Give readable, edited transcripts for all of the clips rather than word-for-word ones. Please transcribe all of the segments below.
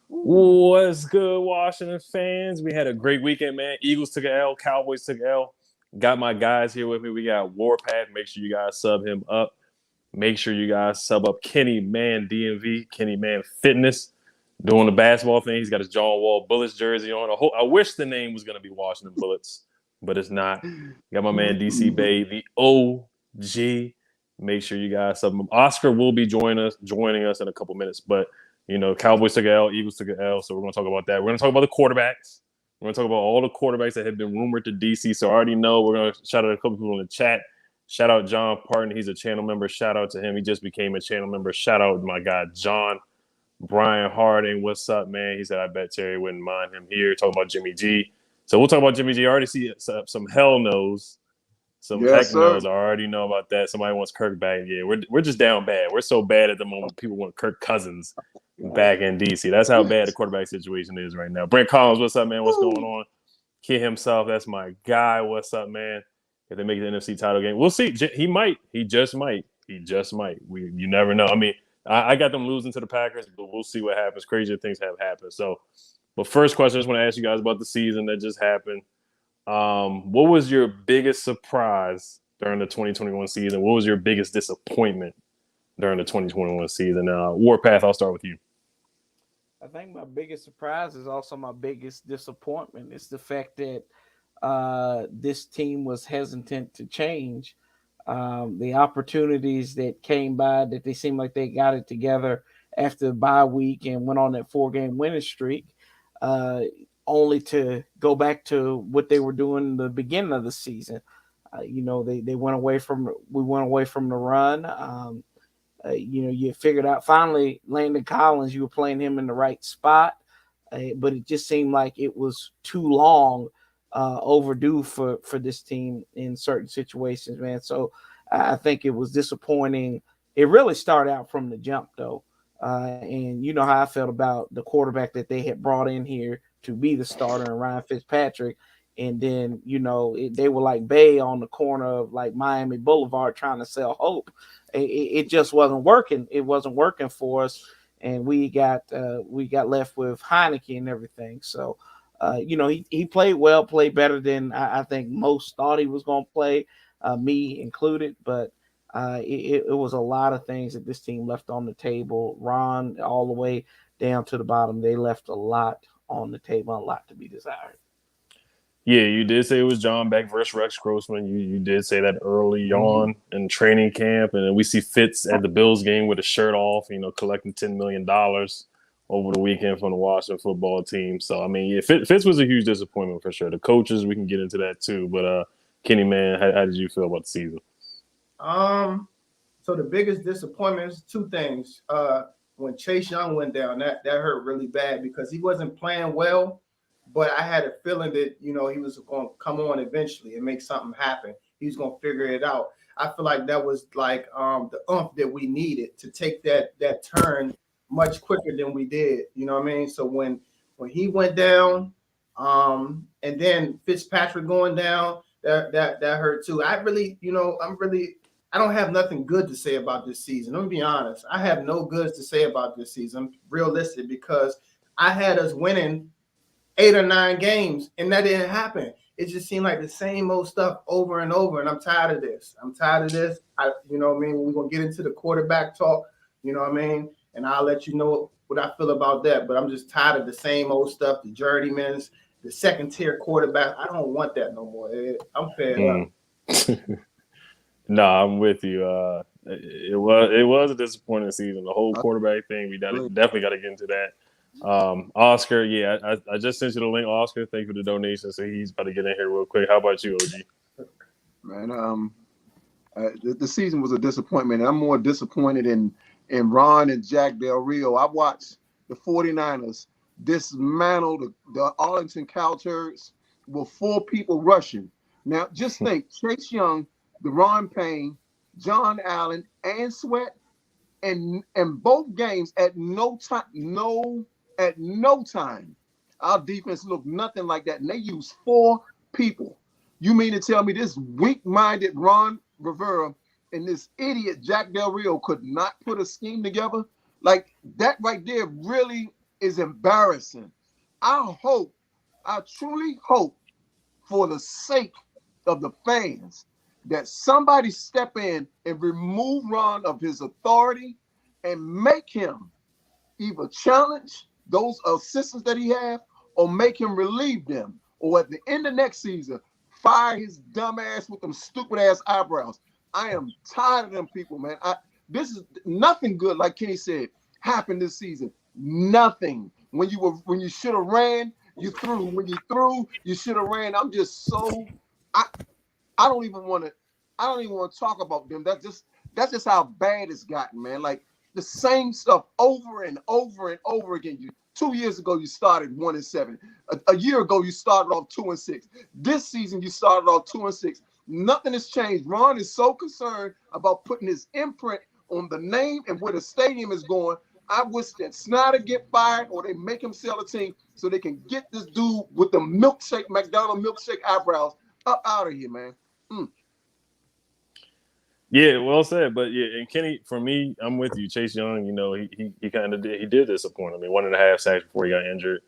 What's good, Washington fans? We had a great weekend, man. Eagles took an L, Cowboys took an L. Got my guys here with me. We got Warpath. Make sure you guys sub him up. Make sure you guys sub up Kenny Man DMV, Kenny Man Fitness, doing the basketball thing. He's got his John Wall Bullets jersey on. I wish the name was going to be Washington Bullets, but it's not. Got my man DC Bay, the OG. Make sure you guys sub him. Oscar will be joining us in a couple minutes, but Cowboys took an L, Eagles took an L, so we're going to talk about that. We're going to talk about the quarterbacks. We're going to talk about all the quarterbacks that have been rumored to DC. So I already know we're going to shout out a couple people in the chat. Shout out John Parton. He's a channel member. Shout out to him. He just became a channel member. Shout out my guy, John. Brian Harding, what's up, man? He said, I bet Terry wouldn't mind him here. Talking about Jimmy G. So we'll talk about Jimmy G. I already see some hell knows. Some heck knows. I already know about that. Somebody wants Kirk back. Yeah, we're just down bad. We're so bad at the moment. People want Kirk Cousins back in DC. That's how bad the quarterback situation is right now. Brent Collins, what's up, man? What's going on? Kid himself, that's my guy. What's up, man? If they make the NFC title game, we'll see. He might. He just might. You never know. I mean, I got them losing to the Packers, but we'll see what happens. Crazier things have happened. So, but first question, I just want to ask you guys about the season that just happened. What was your biggest surprise during the 2021 season? What was your biggest disappointment during the 2021 season? Warpath, I'll start with you. I think my biggest surprise is also my biggest disappointment. It's the fact that this team was hesitant to change. The opportunities that came by, that they seemed like they got it together after the bye week and went on that 4-game winning streak, only to go back to what they were doing in the beginning of the season. They went away from the run. You figured out finally Landon Collins, you were playing him in the right spot, but it just seemed like it was too long overdue for this team in certain situations, man. So I think it was disappointing. It really started out from the jump, though. And you know how I felt about the quarterback that they had brought in here to be the starter, and Ryan Fitzpatrick. And then, they were like Bay on the corner of like Miami Boulevard trying to sell hope. It just wasn't working. It wasn't working for us. And we got left with Heineke and everything. So, he played well, played better than I think most thought he was going to play, me included. But it was a lot of things that this team left on the table. Ron, all the way down to the bottom, they left a lot on the table, a lot to be desired. Yeah, you did say it was John Beck versus Rex Grossman. You did say that early on in training camp. And then we see Fitz at the Bills game with a shirt off, collecting $10 million over the weekend from the Washington football team. So, I mean, yeah, Fitz was a huge disappointment for sure. The coaches, we can get into that too. But, Kenny, man, how did you feel about the season? So the biggest disappointment is two things. When Chase Young went down, that hurt really bad because he wasn't playing well. But I had a feeling that, he was going to come on eventually and make something happen. He was going to figure it out. I feel like that was like the oomph that we needed to take that turn much quicker than we did. You know what I mean? So when he went down, and then Fitzpatrick going down, that hurt too. I don't have nothing good to say about this season. Let me be honest. I have no goods to say about this season. I'm realistic because I had us winning 8 or 9 games, and that didn't happen. It just seemed like the same old stuff over and over, and I'm tired of this. You know what I mean? We're going to get into the quarterback talk, you know what I mean? And I'll let you know what I feel about that, but I'm just tired of the same old stuff, the journeymen, the second-tier quarterback. I don't want that no more. I'm fed up. No, I'm with you. It was a disappointing season. The whole quarterback thing, we definitely got to get into that. Oscar, yeah, I just sent you the link, Oscar. Thank you for the donation. So he's about to get in here real quick. How about you, OG? Man, the season was a disappointment. I'm more disappointed in Ron and Jack Del Rio. I watched the 49ers dismantle the Arlington Cowturds with 4 people rushing. Now, just think, Chase Young, Deron Payne, John Allen, and Sweat, and both games at no time, our defense looked nothing like that. And they used 4 people. You mean to tell me this weak-minded Ron Rivera and this idiot Jack Del Rio could not put a scheme together? Like, that right there really is embarrassing. I truly hope, for the sake of the fans, that somebody step in and remove Ron of his authority and make him either challenge those assistants that he have or make him relieve them, or at the end of next season, fire his dumb ass with them stupid ass eyebrows. I am tired of them people, man. This is nothing good, like Kenny said, happened this season. Nothing. When you should have ran, you threw. When you threw, you should have ran. I'm just so I don't even want to talk about them. That's just how bad it's gotten, man. Like the same stuff over and over and over again. 2 years ago, you started 1-7. A year ago, you started off 2-6. This season, you started off 2-6. Nothing has changed. Ron is so concerned about putting his imprint on the name and where the stadium is going. I wish that Snyder get fired or they make him sell a team so they can get this dude with the McDonald's milkshake eyebrows up out of here, man. Yeah, well said. But yeah, and Kenny, for me, I'm with you. Chase Young, he kind of did disappoint. I mean, 1.5 sacks before he got injured.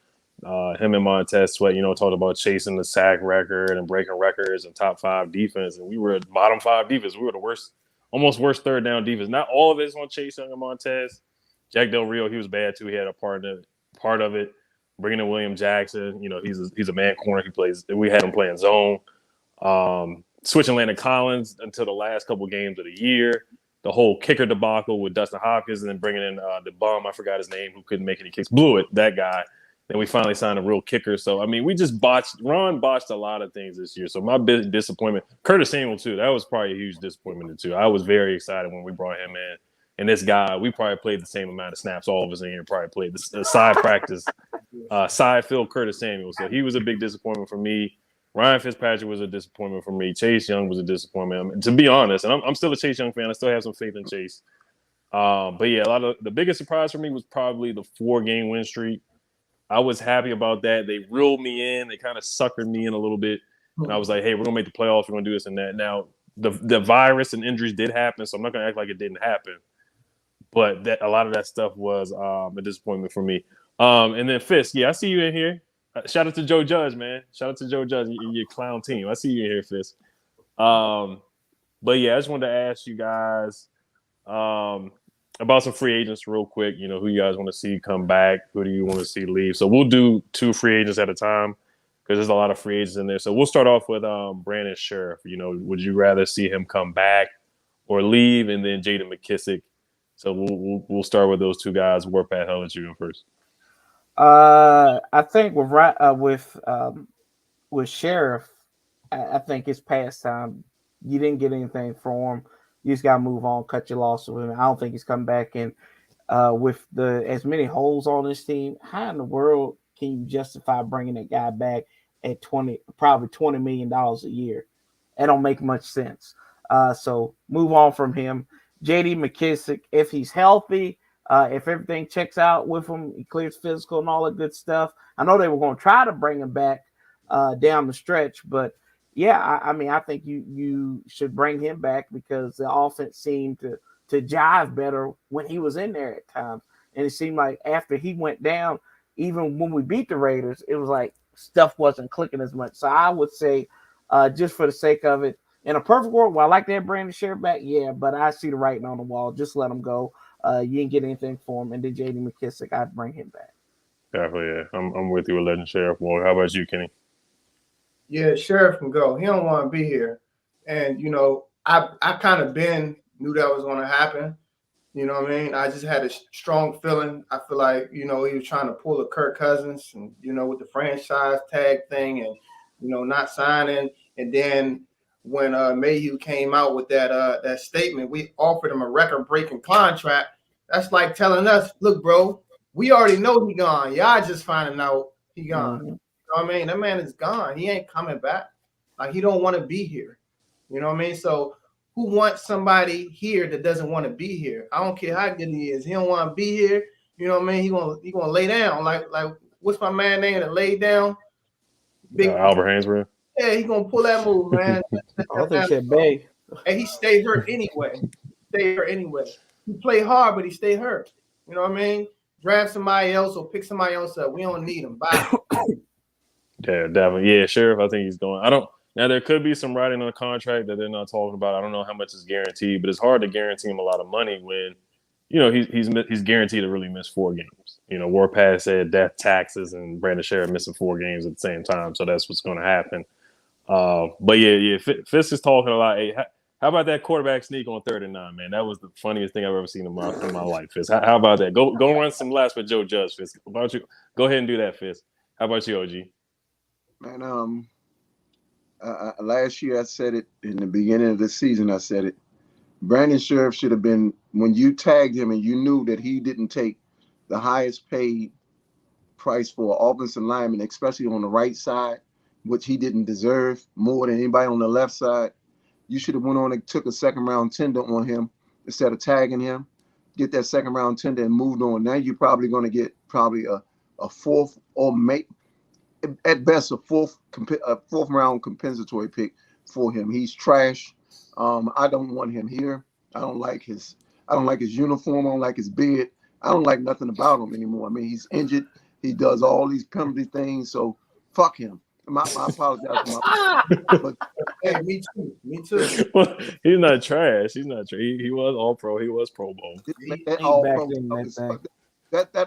Him and Montez Sweat, talked about chasing the sack record and breaking records and top 5 defense. And we were bottom 5 defense. We were the worst, almost worst third down defense. Not all of it's on Chase Young and Montez. Jack Del Rio, he was bad too. He had a part of it. Bringing in William Jackson, he's a man corner. We had him playing zone. Switching Landon Collins until the last couple games of the year. The whole kicker debacle with Dustin Hopkins, and then bringing in the bum, I forgot his name, who couldn't make any kicks. Blew it, that guy. Then we finally signed a real kicker. So, I mean, Ron botched a lot of things this year. So my big disappointment, Curtis Samuel too, that was probably a huge disappointment too. I was very excited when we brought him in. And this guy, we probably played the same amount of snaps. All of us in here probably played the side practice, side field Curtis Samuel. So he was a big disappointment for me. Ryan Fitzpatrick was a disappointment for me. Chase Young was a disappointment. I mean, to be honest, and I'm still a Chase Young fan. I still have some faith in Chase. But yeah, the biggest surprise for me was probably the 4-game win streak. I was happy about that. They reeled me in. They kind of suckered me in a little bit. And I was like, hey, we're going to make the playoffs. We're going to do this and that. Now, the virus and injuries did happen, so I'm not going to act like it didn't happen. But a lot of that stuff was a disappointment for me. And then Fisk, yeah, I see you in here. Shout out to Joe Judge, man. Shout out to Joe Judge, your clown team. I see you in here, Fisk. But yeah, I just wanted to ask you guys about some free agents real quick. Who you guys want to see come back? Who do you want to see leave? So we'll do 2 free agents at a time because there's a lot of free agents in there. So we'll start off with Brandon Sheriff. Would you rather see him come back or leave? And then Jaden McKissick. So we'll start with those 2 guys. Warpath, I'll let you go first. I think with Sheriff, I think it's past time. You didn't get anything for him. You just gotta move on, cut your loss with him. I don't think he's coming back. And with as many holes on this team, how in the world can you justify bringing that guy back at probably $20 million a year? That don't make much sense. So move on from him. J.D. McKissick, if he's healthy, if everything checks out with him, he clears physical and all that good stuff. I know they were going to try to bring him back down the stretch, but yeah, I mean, I think you should bring him back because the offense seemed to jive better when he was in there at times. And it seemed like after he went down, even when we beat the Raiders, it was like stuff wasn't clicking as much. So I would say, just for the sake of it, in a perfect world, well, I like that Brandon Sheriff back, yeah, but I see the writing on the wall. Just let him go. You didn't get anything for him. And then J.D. McKissick, I'd bring him back. Definitely, yeah. I'm with you with letting Sheriff walk. How about you, Kenny? Yeah, Sheriff can go. He don't want to be here. And, I kind of knew that was going to happen. You know what I mean? I just had a strong feeling. I feel like, he was trying to pull a Kirk Cousins and, with the franchise tag thing and, not signing. And then when Mayhew came out with that statement, we offered him a record-breaking contract. That's like telling us, look, bro, we already know he gone. Y'all just finding out he gone. Mm-hmm. You know what I mean? That man is gone. He ain't coming back. Like, he don't want to be here. You know what I mean? So who wants somebody here that doesn't want to be here? I don't care how good he is. He don't want to be here. You know what I mean? He gonna lay down. Like what's my man name that laid down? Big Albert Hainsworth. Yeah, he gonna pull that move, man. I think said Bay. And he stayed hurt anyway. He played hard, but he stayed hurt. You know what I mean? draft somebody else or pick somebody else up. We don't need him. Bye. Yeah, definitely. Yeah, Sheriff, I think he's going. I don't. Now there could be some writing on the contract that they're not talking about. I don't know how much is guaranteed, but it's hard to guarantee him a lot of money when, he's guaranteed to really miss 4 games. Warpath said death, taxes, and Brandon Sheriff missing 4 games at the same time, so that's what's going to happen. But yeah, Fisk is talking a lot. Hey, how about that quarterback sneak on 3rd and 9, man? That was the funniest thing I've ever seen in my life, Fisk. How about that? Go run some laps with Joe Judge, Fisk. Why don't you go ahead and do that, Fisk? How about you, OG? Man, last year I said it in the beginning of the season. I said it. Brandon Sheriff should have been, when you tagged him and you knew that he didn't take the highest paid price for an offensive lineman, especially on the right side, which he didn't deserve more than anybody on the left side. You should have went on and took a 2nd-round tender on him instead of tagging him. Get that 2nd-round tender and moved on. Now you're probably going to get a 4th or at best a 4th round compensatory pick for him. He's trash. I don't want him here. I don't like his uniform. I don't like his beard. I don't like nothing about him anymore. I mean, he's injured. He does all these penalty things. So fuck him. I apologize for my but Hey, me too. Well, he's not trash. He's not trash. He was all pro. He was Pro Bowl. That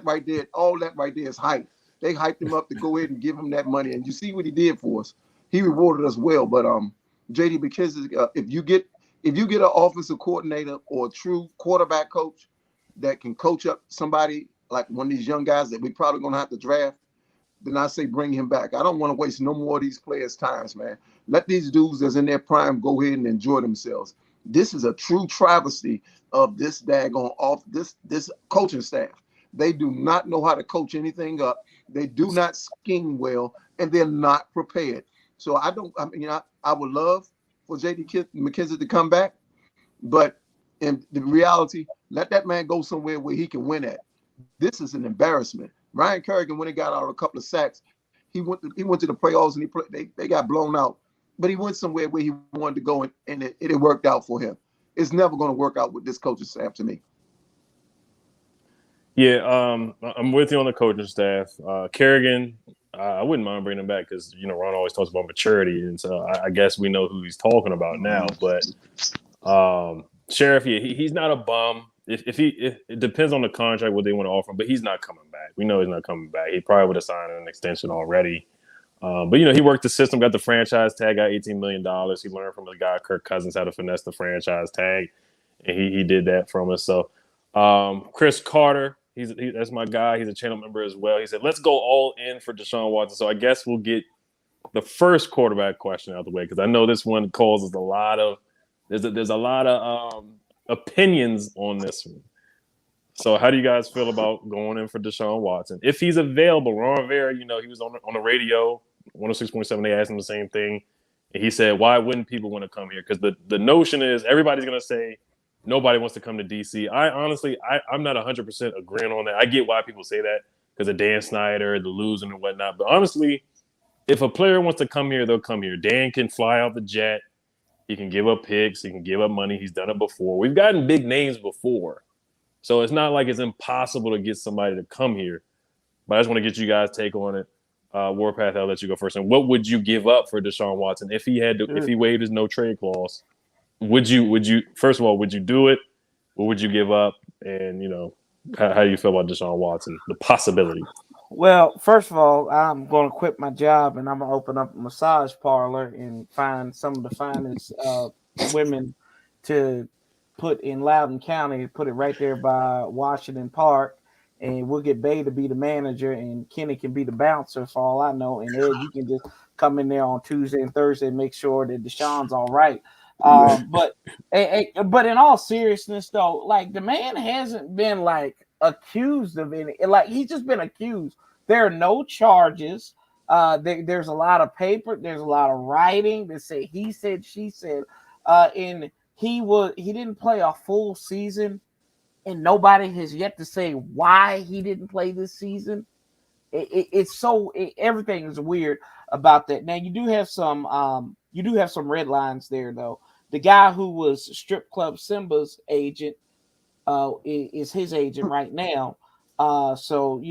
right there, all that right there is hype. They hyped him up to go ahead and give him that money, and you see what he did for us. He rewarded us well. But JD, because if you get an offensive coordinator or a true quarterback coach that can coach up somebody like one of these young guys that we probably gonna have to draft, then I say bring him back. I don't want to waste no more of these players' times, man. Let these dudes that's in their prime go ahead and enjoy themselves. This is a true travesty of this this coaching staff. They do not know how to coach anything up. They do not scheme well, and they're not prepared. So I would love for J.D. McKenzie to come back, but in the reality, let that man go somewhere where he can win at. This is an embarrassment. Ryan Kerrigan, when he got out a couple of sacks, he went to the playoffs and they got blown out. But he went somewhere where he wanted to go, and it worked out for him. It's never going to work out with this coaching staff to me. Yeah, I'm with you on the coaching staff. Kerrigan, I wouldn't mind bringing him back because Ron always talks about maturity, and so I guess we know who he's talking about now. But Sheriff, yeah, he's not a bum. If it depends on the contract what they want to offer him, but he's not coming back. We know he's not coming back. He probably would have signed an extension already. But he worked the system, got the franchise tag, got $18 million. He learned from the guy Kirk Cousins how to finesse the franchise tag, and he did that from us. So Chris Carter, that's my guy. He's a channel member as well. He said, let's go all in for Deshaun Watson. So I guess we'll get the first quarterback question out of the way because I know this one causes a lot of there's a lot of opinions on this one. So how do you guys feel about going in for Deshaun Watson? If he's available, Ron Rivera, he was on the radio, 106.7, they asked him the same thing. And he said, why wouldn't people want to come here? Because the notion is everybody's going to say nobody wants to come to D.C. I'm not 100% agreeing on that. I get why people say that because of Dan Snyder, the losing and whatnot. But honestly, if a player wants to come here, they'll come here. Dan can fly out the jet. He can give up picks. He can give up money. He's done it before. We've gotten big names before. So it's not like it's impossible to get somebody to come here. But I just want to get you guys' take on it. Warpath, I'll let you go first. And what would you give up for Deshaun Watson if he waived his no trade clause? Would you first of all, would you do it? What would you give up? And how do you feel about Deshaun Watson? The possibility. Well, first of all, I'm going to quit my job and I'm going to open up a massage parlor and find some of the finest women to put in Loudoun County, put it right there by Washington Park, and we'll get Bay to be the manager and Kenny can be the bouncer for all I know. And Ed, you can just come in there on Tuesday and Thursday and make sure that Deshaun's all right. But in all seriousness, though, like the man hasn't been accused of any, he's just been accused. There are no charges. There's a lot of paper. There's a lot of writing that say he said, she said, and he didn't play a full season, and nobody has yet to say why he didn't play this season. Everything is weird about that. Now you do have some red lines there though. The guy who was Strip Club Simba's agent is his agent right now. So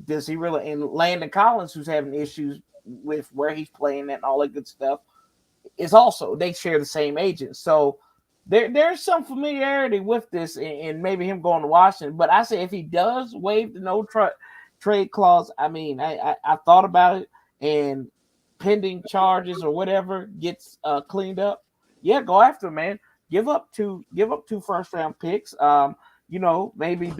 does he really? And Landon Collins, who's having issues with where he's playing at and all that good stuff, is also, they share the same agent. So there's some familiarity with this, and maybe him going to Washington. But I say if he does waive the no trade clause, I mean, I thought about it, and pending charges or whatever gets cleaned up, yeah, go after him, man. Give up two first round picks. Maybe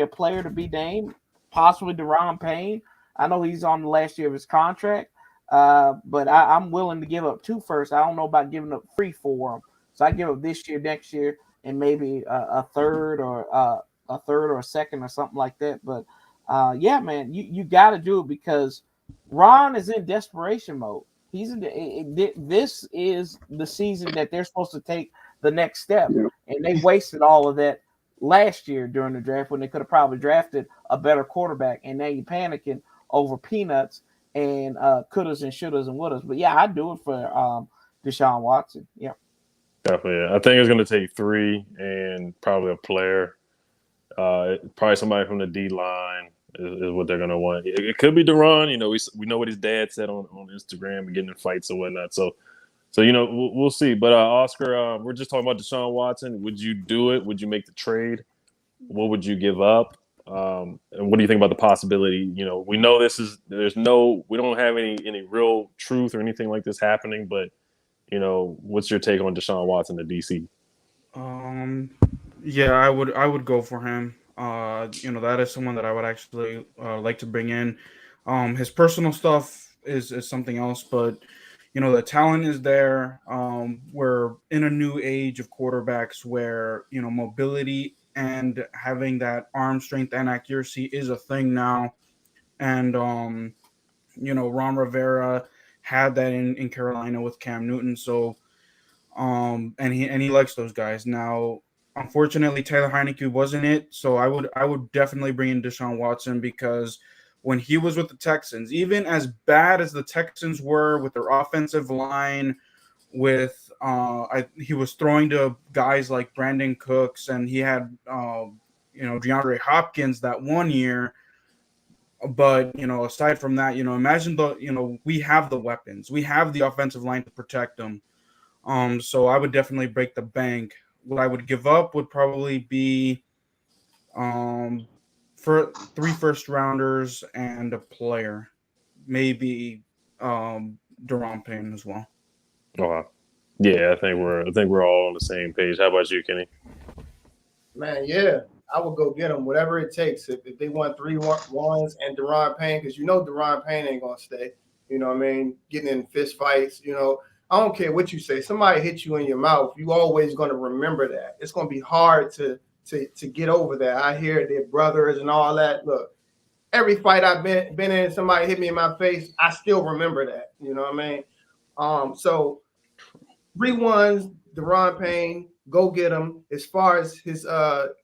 a player to be named, possibly Deron Payne. I know he's on the last year of his contract, but I'm willing to give up 2 firsts. I don't know about giving up 3 for him. So I give up this year, next year, and maybe a third or a second or something like that. But yeah, man, you got to do it because Ron is in desperation mode. This is the season that they're supposed to take the next step, and they wasted all of that last year during the draft when they could have probably drafted a better quarterback. And now you're panicking over peanuts and couldas and shouldas and wouldas. But yeah, I'd do it for Deshaun Watson. Yeah. Definitely. I think it's going to take 3 and probably a player. Probably somebody from the D line is what they're going to want. It could be Deron. We know what his dad said on Instagram and getting in fights and whatnot. So we'll see. But Oscar, we're just talking about Deshaun Watson. Would you do it? Would you make the trade? What would you give up? And what do you think about the possibility? We know we don't have any real truth or anything like this happening, but what's your take on Deshaun Watson to DC? Yeah, I would go for him. That is someone that I would actually like to bring in. His personal stuff is something else, but the talent is there. We're in a new age of quarterbacks where mobility and having that arm strength and accuracy is a thing now. And Ron Rivera had that in Carolina with Cam Newton. So and he likes those guys. Now, unfortunately, Taylor Heineke wasn't it. So I would definitely bring in Deshaun Watson, because when he was with the Texans, even as bad as the Texans were with their offensive line, with he was throwing to guys like Brandon Cooks, and he had DeAndre Hopkins that one year. But aside from that, imagine we have the weapons, we have the offensive line to protect them. So I would definitely break the bank. What I would give up would probably be for 3 first rounders and a player, maybe Deron Payne as well. Oh, yeah, I think we're all on the same page. How about you, Kenny? Man, yeah, I would go get them, whatever it takes. If they want 3 ones and Deron Payne, because Deron Payne ain't gonna stay. Getting in fist fights. I don't care what you say. Somebody hit you in your mouth, you always gonna remember that. It's gonna be hard to get over that. I hear their brothers and all that. Look, every fight I've been in, somebody hit me in my face, I still remember that. You know what I mean? So 3 ones, Deron Payne, go get him. As far as his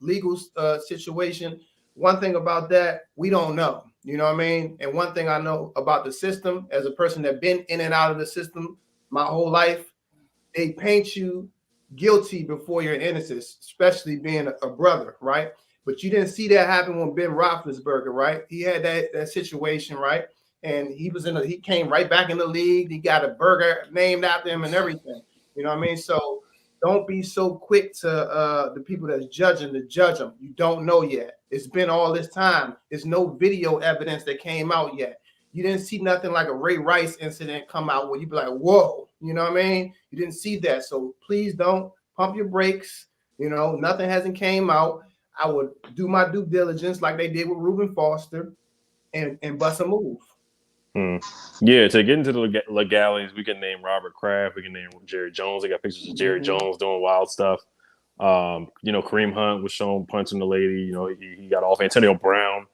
legal situation, one thing about that, we don't know. You know what I mean? And one thing I know about the system, as a person that's been in and out of the system my whole life, they paint you guilty before you're innocent, especially being a brother, right? But you didn't see that happen when Ben Roethlisberger, right? He had that situation, right? And he came right back in the league. He got a burger named after him and everything. You know what I mean? So don't be so quick to the people that's judging to judge them. You don't know yet. It's been all this time. There's no video evidence that came out yet. You didn't see nothing like a Ray Rice incident come out where you be like, whoa, you know what I mean? You didn't see that. So please don't pump your brakes. Nothing hasn't came out. I would do my due diligence like they did with Reuben Foster and bust a move. Yeah, to get into the legalities, we can name Robert Kraft. We can name Jerry Jones. They got pictures of Jerry Jones doing wild stuff. Kareem Hunt was shown punching the lady. He got off. Antonio Brown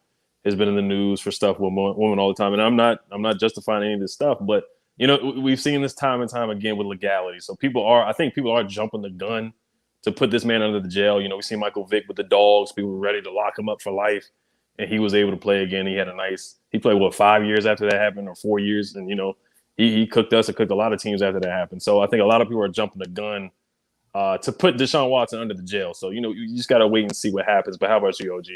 has been in the news for stuff with women all the time. And I'm not justifying any of this stuff, but we've seen this time and time again with legality. So I think people are jumping the gun to put this man under the jail. We see Michael Vick with the dogs. People were ready to lock him up for life, and he was able to play again. He played 5 years after that happened, or 4 years, and he cooked us and cooked a lot of teams after that happened. So I think a lot of people are jumping the gun to put Deshaun Watson under the jail. So you just got to wait and see what happens. But how about you, OG?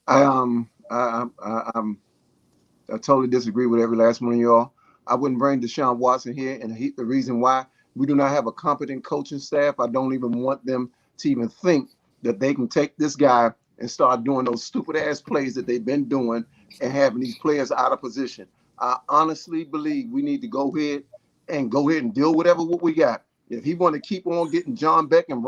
I totally disagree with every last one of y'all. I wouldn't bring Deshaun Watson here, and the reason why we do not have a competent coaching staff, I don't even want them to even think that they can take this guy and start doing those stupid ass plays that they've been doing and having these players out of position. I honestly believe we need to go ahead and deal whatever what we got. If he want to keep on getting John Beck and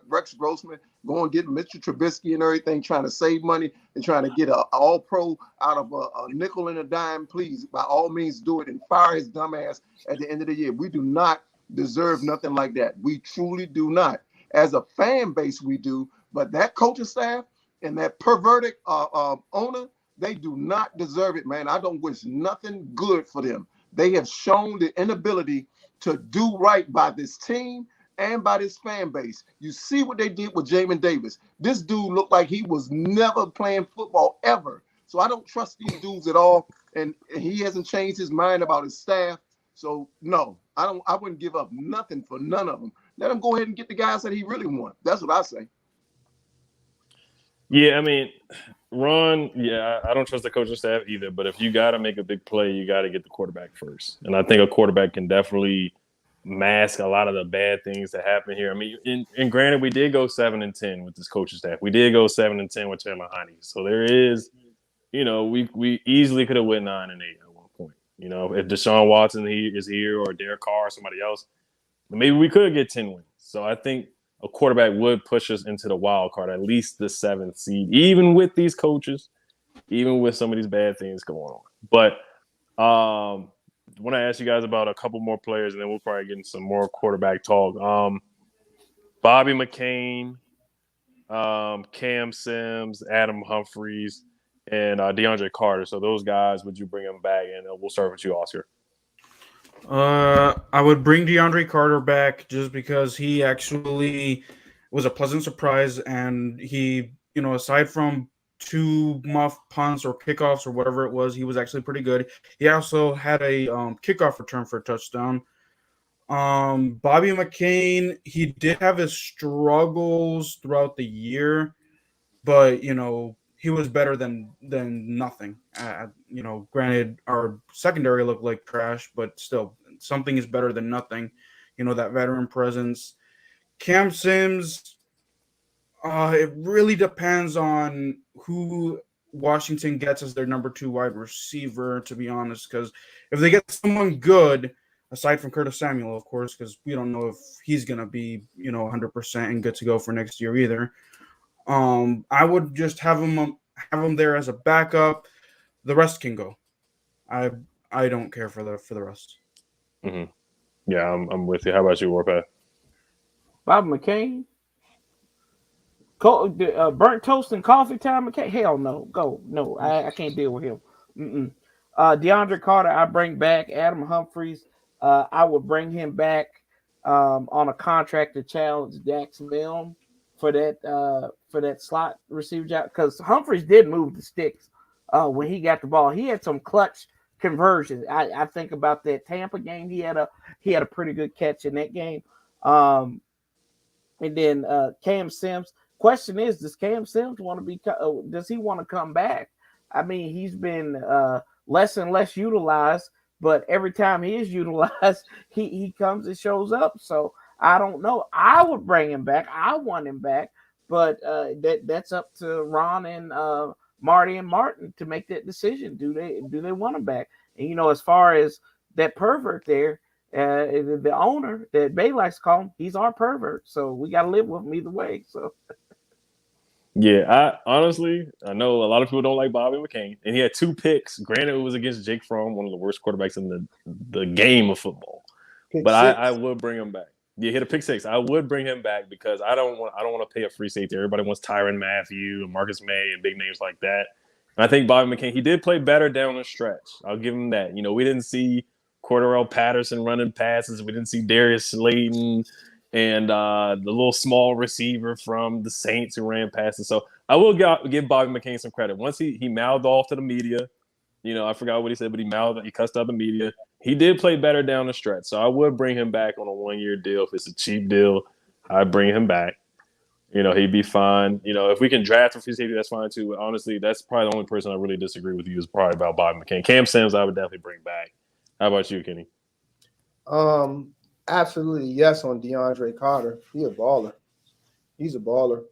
Rex Grossman, go and get Mitchell Trubisky and everything, trying to save money and trying to get an all-pro out of a nickel and a dime, please, by all means, do it and fire his dumb ass at the end of the year. We do not deserve nothing like that. We truly do not. As a fan base, we do, but that coaching staff and that perverted owner, they do not deserve it, man. I don't wish nothing good for them. They have shown the inability to do right by this team and by this fan base. You see what they did with Jamin Davis. This dude looked like he was never playing football ever. So I don't trust these dudes at all. And he hasn't changed his mind about his staff. So no, I wouldn't give up nothing for none of them. Let him go ahead and get the guys that he really wants. That's what I say. Yeah, I mean, Ron, I don't trust the coaching staff either. But if you got to make a big play, you got to get the quarterback first. And I think a quarterback can definitely mask a lot of the bad things that happen here. I mean, and granted, we did go 7-10 with this coaching staff. We did go 7-10 with Taylor Heinicke. So there is, we easily could have went 9-8 at one point. If Deshaun Watson is here or Derek Carr or somebody else, maybe we could get 10 wins. So I think a quarterback would push us into the wild card, at least the 7th seed, even with these coaches, even with some of these bad things going on. But I want to ask you guys about a couple more players, and then we'll probably get into some more quarterback talk. Bobby McCain, Cam Sims, Adam Humphries, and DeAndre Carter. So those guys, would you bring them back? And we'll start with you, Oscar. I would bring DeAndre Carter back just because he actually was a pleasant surprise, and he, aside from 2 muff punts or kickoffs or whatever it was, he was actually pretty good. He also had a kickoff return for a touchdown. Bobby McCain, he did have his struggles throughout the year, but he was better than nothing. Granted, our secondary looked like trash, but still, something is better than nothing. That veteran presence. Cam Sims, it really depends on who Washington gets as their number 2 wide receiver, to be honest, because if they get someone good, aside from Curtis Samuel, of course, because we don't know if he's going to be, 100% and good to go for next year either. I would just have him there as a backup. The rest can go. I don't care for the rest. Mm-hmm. Yeah, I'm with you. How about you, Warpath? Bob McCain? Burnt toast and coffee time McCain? Hell no. Go. No, I can't deal with him. Mm-mm. DeAndre Carter, I bring back. Adam Humphries, I would bring him back on a contract to challenge Dax Milne for that slot receiver job, because Humphries did move the sticks when he got the ball. He had some clutch conversions. I think about that Tampa game. He had a pretty good catch in that game. And then Cam Sims. Question is, does Cam Sims want to be? Does he want to come back? I mean, he's been less and less utilized, but every time he is utilized, he comes and shows up. So I don't know. I would bring him back. I want him back, but that's up to Ron and Marty and Martin to make that decision. Do they want him back? And as far as that pervert there, the owner that Bay likes to call him, he's our pervert. So we got to live with him either way. So. Yeah, I know a lot of people don't like Bobby McCain, and he had 2 picks. Granted, it was against Jake Fromm, one of the worst quarterbacks in the game of football. But I would bring him back. Yeah, hit a pick 6. I would bring him back because I don't want to pay a free safety. Everybody wants Tyrann Mathieu and Marcus May and big names like that. And I think Bobby McCain, he did play better down the stretch. I'll give him that. We didn't see Cordarrelle Patterson running passes. We didn't see Darius Slayton and the little small receiver from the Saints who ran passes. So I will give Bobby McCain some credit. Once he mouthed off to the media, I forgot what he said, but he cussed out the media. He did play better down the stretch. So I would bring him back on a 1-year deal. If it's a cheap deal, I'd bring him back. He'd be fine. If we can draft a free safety, that's fine too. But honestly, that's probably the only person I really disagree with you is probably about Bobby McCain. Cam Sims, I would definitely bring back. How about you, Kenny? Absolutely yes on DeAndre Carter. He's a baller.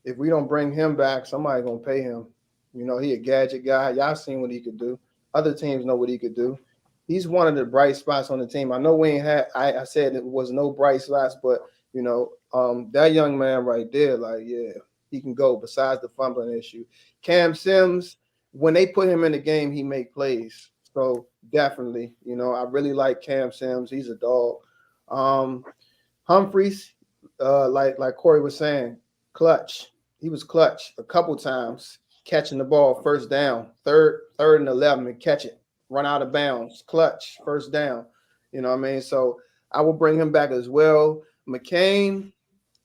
If we don't bring him back, somebody's gonna pay him. He a gadget guy. Y'all seen what he could do. Other teams know what he could do. He's one of the bright spots on the team. I know we ain't had. I said it was no bright spots, but that young man right there, he can go. Besides the fumbling issue, Cam Sims, when they put him in the game, he make plays. So definitely, I really like Cam Sims. He's a dog. Humphreys, like Corey was saying, clutch. He was clutch a couple times, catching the ball first down, third and 11, and catch it, run out of bounds, clutch, first down. So I will bring him back as well. McCain,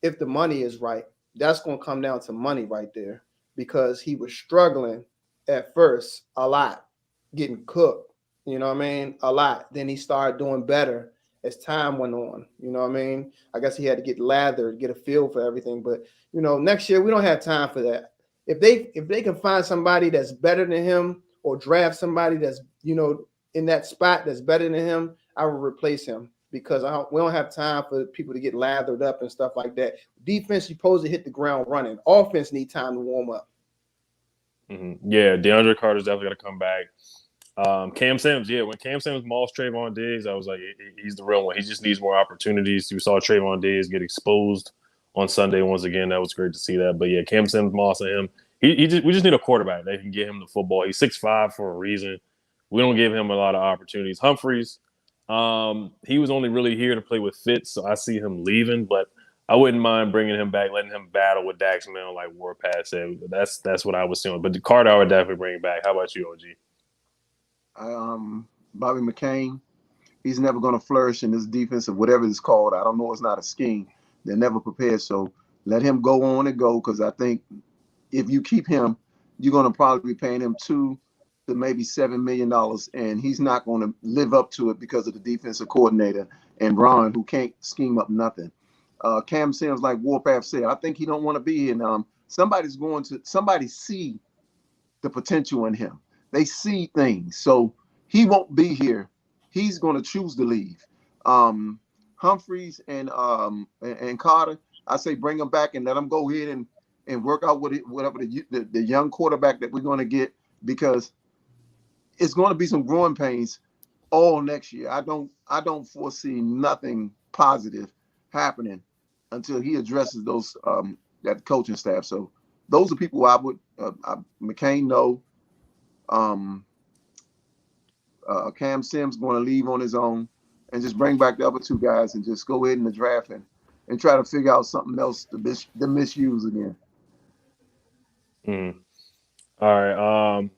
if the money is right, that's going to come down to money right there because he was struggling at first a lot, getting cooked, a lot. Then he started doing better as time went on, I guess he had to get lathered, get a feel for everything. But, next year we don't have time for that. If they can find somebody that's better than him or draft somebody that's, in that spot that's better than him, I will replace him because we don't have time for people to get lathered up and stuff like that. Defense, you're supposed to hit the ground running. Offense need time to warm up. Mm-hmm. Yeah, DeAndre Carter's definitely going to come back. Cam Sims, when Cam Sims mossed Trayvon Diggs, I was like, he's the real one. He just needs more opportunities. We saw Trayvon Diggs get exposed on Sunday once again. That was great to see that. But yeah, Cam Sims mossing him. We just need a quarterback that can get him the football. He's 6'5" for a reason. We don't give him a lot of opportunities. Humphreys, he was only really here to play with Fitz, so I see him leaving. But I wouldn't mind bringing him back, letting him battle with Dax Milne like Warpath said. That's what I was seeing. But the Carter, I would definitely bring back. How about you, OG? Bobby McCain, he's never going to flourish in this defense of whatever it's called. I don't know. It's not a scheme. They're never prepared. So let him go on and go because I think if you keep him, you're going to probably be paying him $2 to maybe $7 million, and he's not going to live up to it because of the defensive coordinator and Ron, who can't scheme up nothing. Cam Sims, like Warpath said, I think he don't want to be here. And somebody see the potential in him. They see things, so he won't be here. He's going to choose to leave. Humphreys and Carter, I say bring them back and let them go ahead and work out whatever the young quarterback that we're going to get because it's going to be some growing pains all next year. I don't foresee nothing positive happening until he addresses those that coaching staff. So those are people I would McCain no. Cam Sims going to leave on his own and just bring back the other two guys and just go ahead in the draft and try to figure out something else to misuse again. All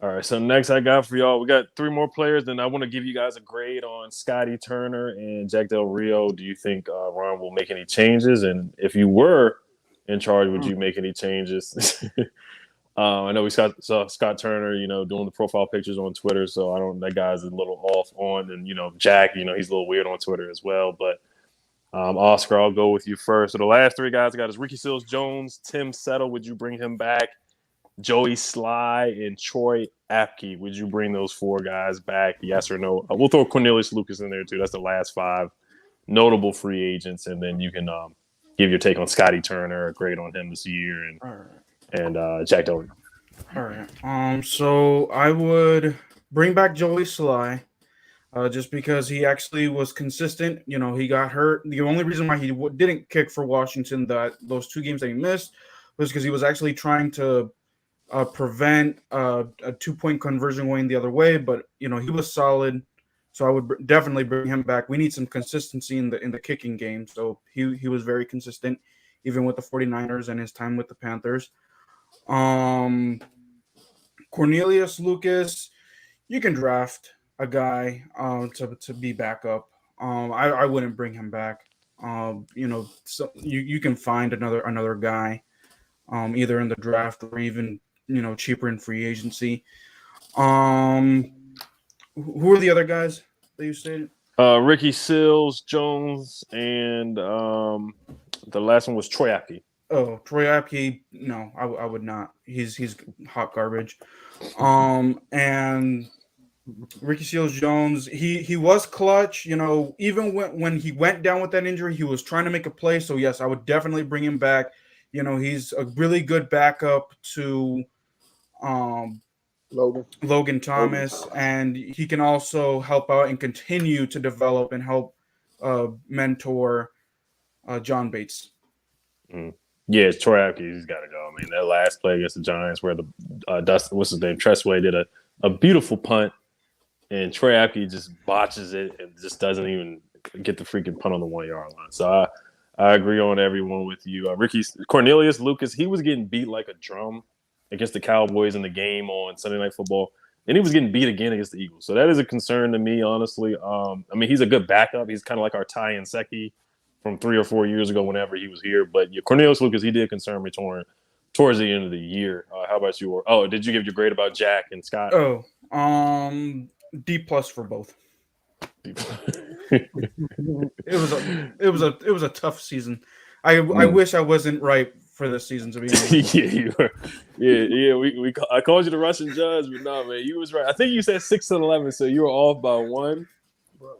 right. So next I got for y'all, we got 3 more players. Then I want to give you guys a grade on Scotty Turner and Jack Del Rio. Do you think Ron will make any changes? And if you were in charge, would you make any changes? I know we saw Scott Turner, doing the profile pictures on Twitter. So that guy's a little off on. And, Jack, he's a little weird on Twitter as well. But Oscar, I'll go with you first. So the last 3 guys I got is Ricky Seals-Jones, Tim Settle. Would you bring him back? Joey Sly and Troy Apke. Would you bring those 4 guys back? Yes or no? We'll throw Cornelius Lucas in there too. That's the last 5 notable free agents, and then you can give your take on Scotty Turner, a grade on him this year, and Jack Del Rio. All right. So I would bring back Joey Sly, just because he actually was consistent. He got hurt. The only reason why he didn't kick for Washington those 2 games that he missed was because he was actually trying to prevent a 2-point conversion going the other way, but he was solid, so I would definitely bring him back. We need some consistency in the kicking game, so he was very consistent, even with the 49ers and his time with the Panthers. Cornelius Lucas, you can draft a guy to be backup. I wouldn't bring him back. So you can find another guy, either in the draft or even cheaper in free agency. Who are the other guys that you stated? Ricky Seals, Jones, and the last one was Troy Apke. Oh, Troy Apke, no, I would not. He's hot garbage. And Ricky Seals Jones, he was clutch. Even when he went down with that injury, he was trying to make a play. So yes, I would definitely bring him back. He's a really good backup to Logan Thomas, and he can also help out and continue to develop and help mentor John Bates. Yeah, Troy Apke, he's got to go. I mean, that last play against the Giants where the Dustin, what's his name, Tressway did a beautiful punt, and Troy Apke just botches it and just doesn't even get the freaking punt on the 1 yard line. So I agree on everyone with you. Cornelius Lucas, he was getting beat like a drum against the Cowboys in the game on Sunday Night Football, and he was getting beat again against the Eagles. So that is a concern to me, honestly. I mean, he's a good backup. He's kind of like our Ty Nsekhe from 3 or 4 years ago whenever he was here. But Cornelius Lucas, he did concern me towards the end of the year. How about you? Did you give your grade about Jack and Scott? D+ for both. It was a tough season. I wish I wasn't right for this season, to be honest. Yeah, you were. Yeah. I called you the Russian judge, but no, man, you was right. I think you said 6-11, so you were off by 1.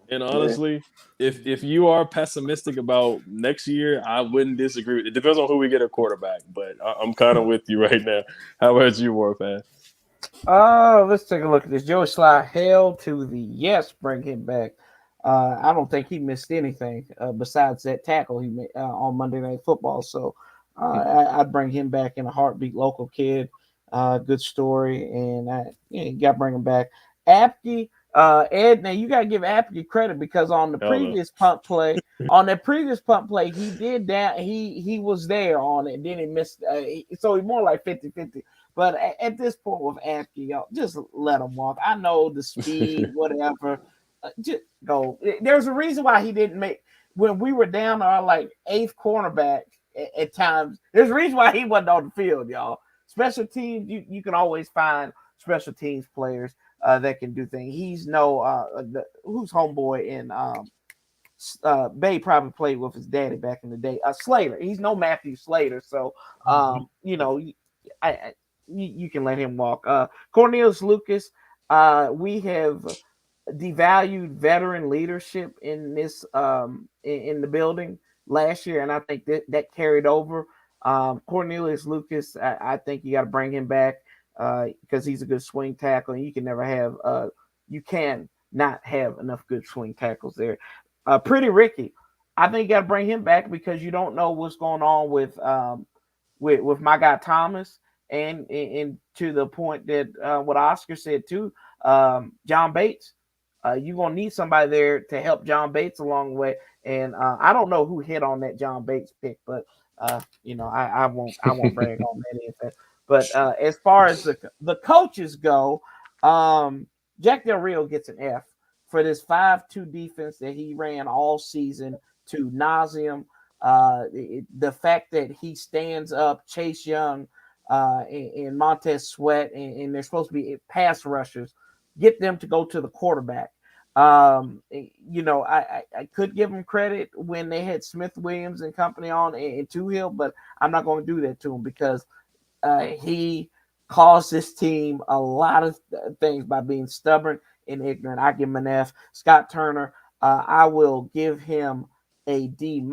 And honestly, if you are pessimistic about next year, I wouldn't disagree. It depends on who we get a quarterback, but I'm kind of with you right now. How about you, Warfan? Let's take a look at this. Joey Sly, hell to the yes, bring him back. I don't think he missed anything besides that tackle he made on Monday Night Football. So I'd bring him back in a heartbeat. Local kid, good story, and you got to bring him back. Apke. Ed, now you gotta give Apke credit because on the previous punt play, he did that. He was there on it, then he missed. So he's more like 50-50. But at this point with Apke, y'all, just let him walk. I know the speed, whatever. Just go. There's a reason why he didn't make when we were down our like 8th cornerback at times. There's a reason why he wasn't on the field, y'all. Special teams, you can always find special teams players that can do things. He's who's homeboy in Bay probably played with his daddy back in the day. Slater. He's no Matthew Slater, so you can let him walk. Cornelius Lucas, we have devalued veteran leadership in this in the building last year, and I think that carried over. Cornelius Lucas, I think you got to bring him back. Because he's a good swing tackle, and you can not have enough good swing tackles there. Pretty Ricky, I think you got to bring him back because you don't know what's going on with my guy Thomas, and to the point that what Oscar said too, John Bates. You're gonna need somebody there to help John Bates along the way, and I don't know who hit on that John Bates pick, but I won't brag on any of that. But as far as the coaches go, Jack Del Rio gets an F for this 5-2 defense that he ran all season to nauseam. The fact that he stands up Chase Young and Montez Sweat, and they're supposed to be pass rushers, get them to go to the quarterback. I could give him credit when they had Smith Williams and company on and Tuhill, but I'm not going to do that to him because he caused this team a lot of things by being stubborn and ignorant. I give him an F. Scott Turner, I will give him a D-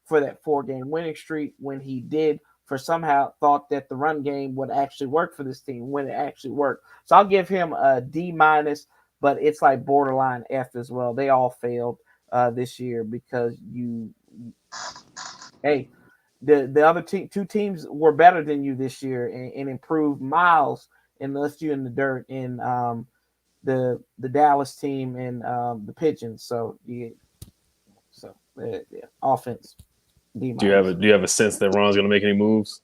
for that 4-game winning streak when he did somehow thought that the run game would actually work for this team when it actually worked. So I'll give him a D-, but it's like borderline F as well. They all failed this year because the other two teams were better than you this year and improved miles and left you in the dirt in the Dallas team and the Pigeons. So offense. D-. Do you have a sense that Ron's going to make any moves?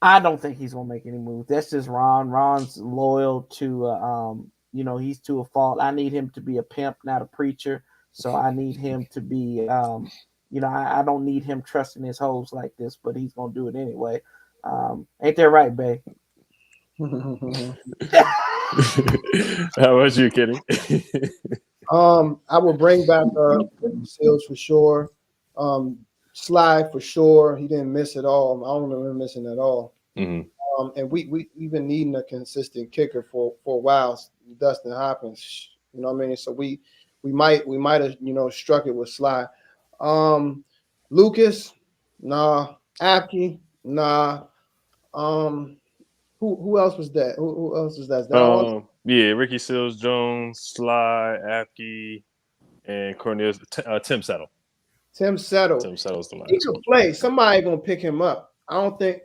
I don't think he's going to make any moves. That's just Ron. Ron's loyal to he's to a fault. I need him to be a pimp, not a preacher. So I need him to be I don't need him trusting his hoes like this, but he's gonna do it anyway. Ain't that right, babe? How about you, Kenny? I will bring back Seals for sure. Sly for sure. He didn't miss at all. I don't remember missing at all. Mm-hmm. And we've been needing a consistent kicker for a while. Dustin Hopkins, you know what I mean. So we might have struck it with Sly. Lucas, nah. Apke, nah. Who else was that? Who else was that? Is that all? Yeah, Ricky Seals Jones, Sly, Apke, and Cornelius Tim Settle. Tim Settle. Tim Settle's the He last could one. play. Somebody gonna pick him up. I don't think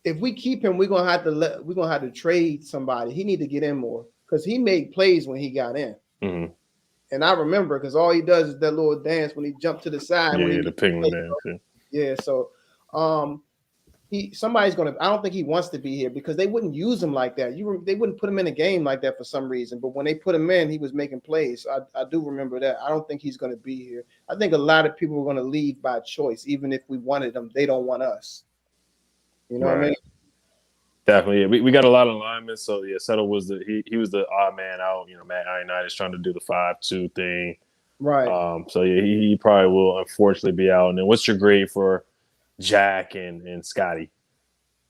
if we keep him, we're gonna have to trade somebody. He need to get in more because he made plays when he got in. Mm-hmm. And I remember because all he does is that little dance when he jumped to the side. Yeah, the penguin dance. Yeah, so somebody's gonna. I don't think he wants to be here because they wouldn't use him like that. They wouldn't put him in a game like that for some reason. But when they put him in, he was making plays. I do remember that. I don't think he's gonna be here. I think a lot of people are gonna leave by choice, even if we wanted them. They don't want us. You know what I mean? Definitely. Yeah. We got a lot of linemen. So yeah, Settle was he was the odd man out. Matt Ioannidis trying to do the 5-2 thing. Right. So yeah, he probably will unfortunately be out. And then what's your grade for Jack and Scotty?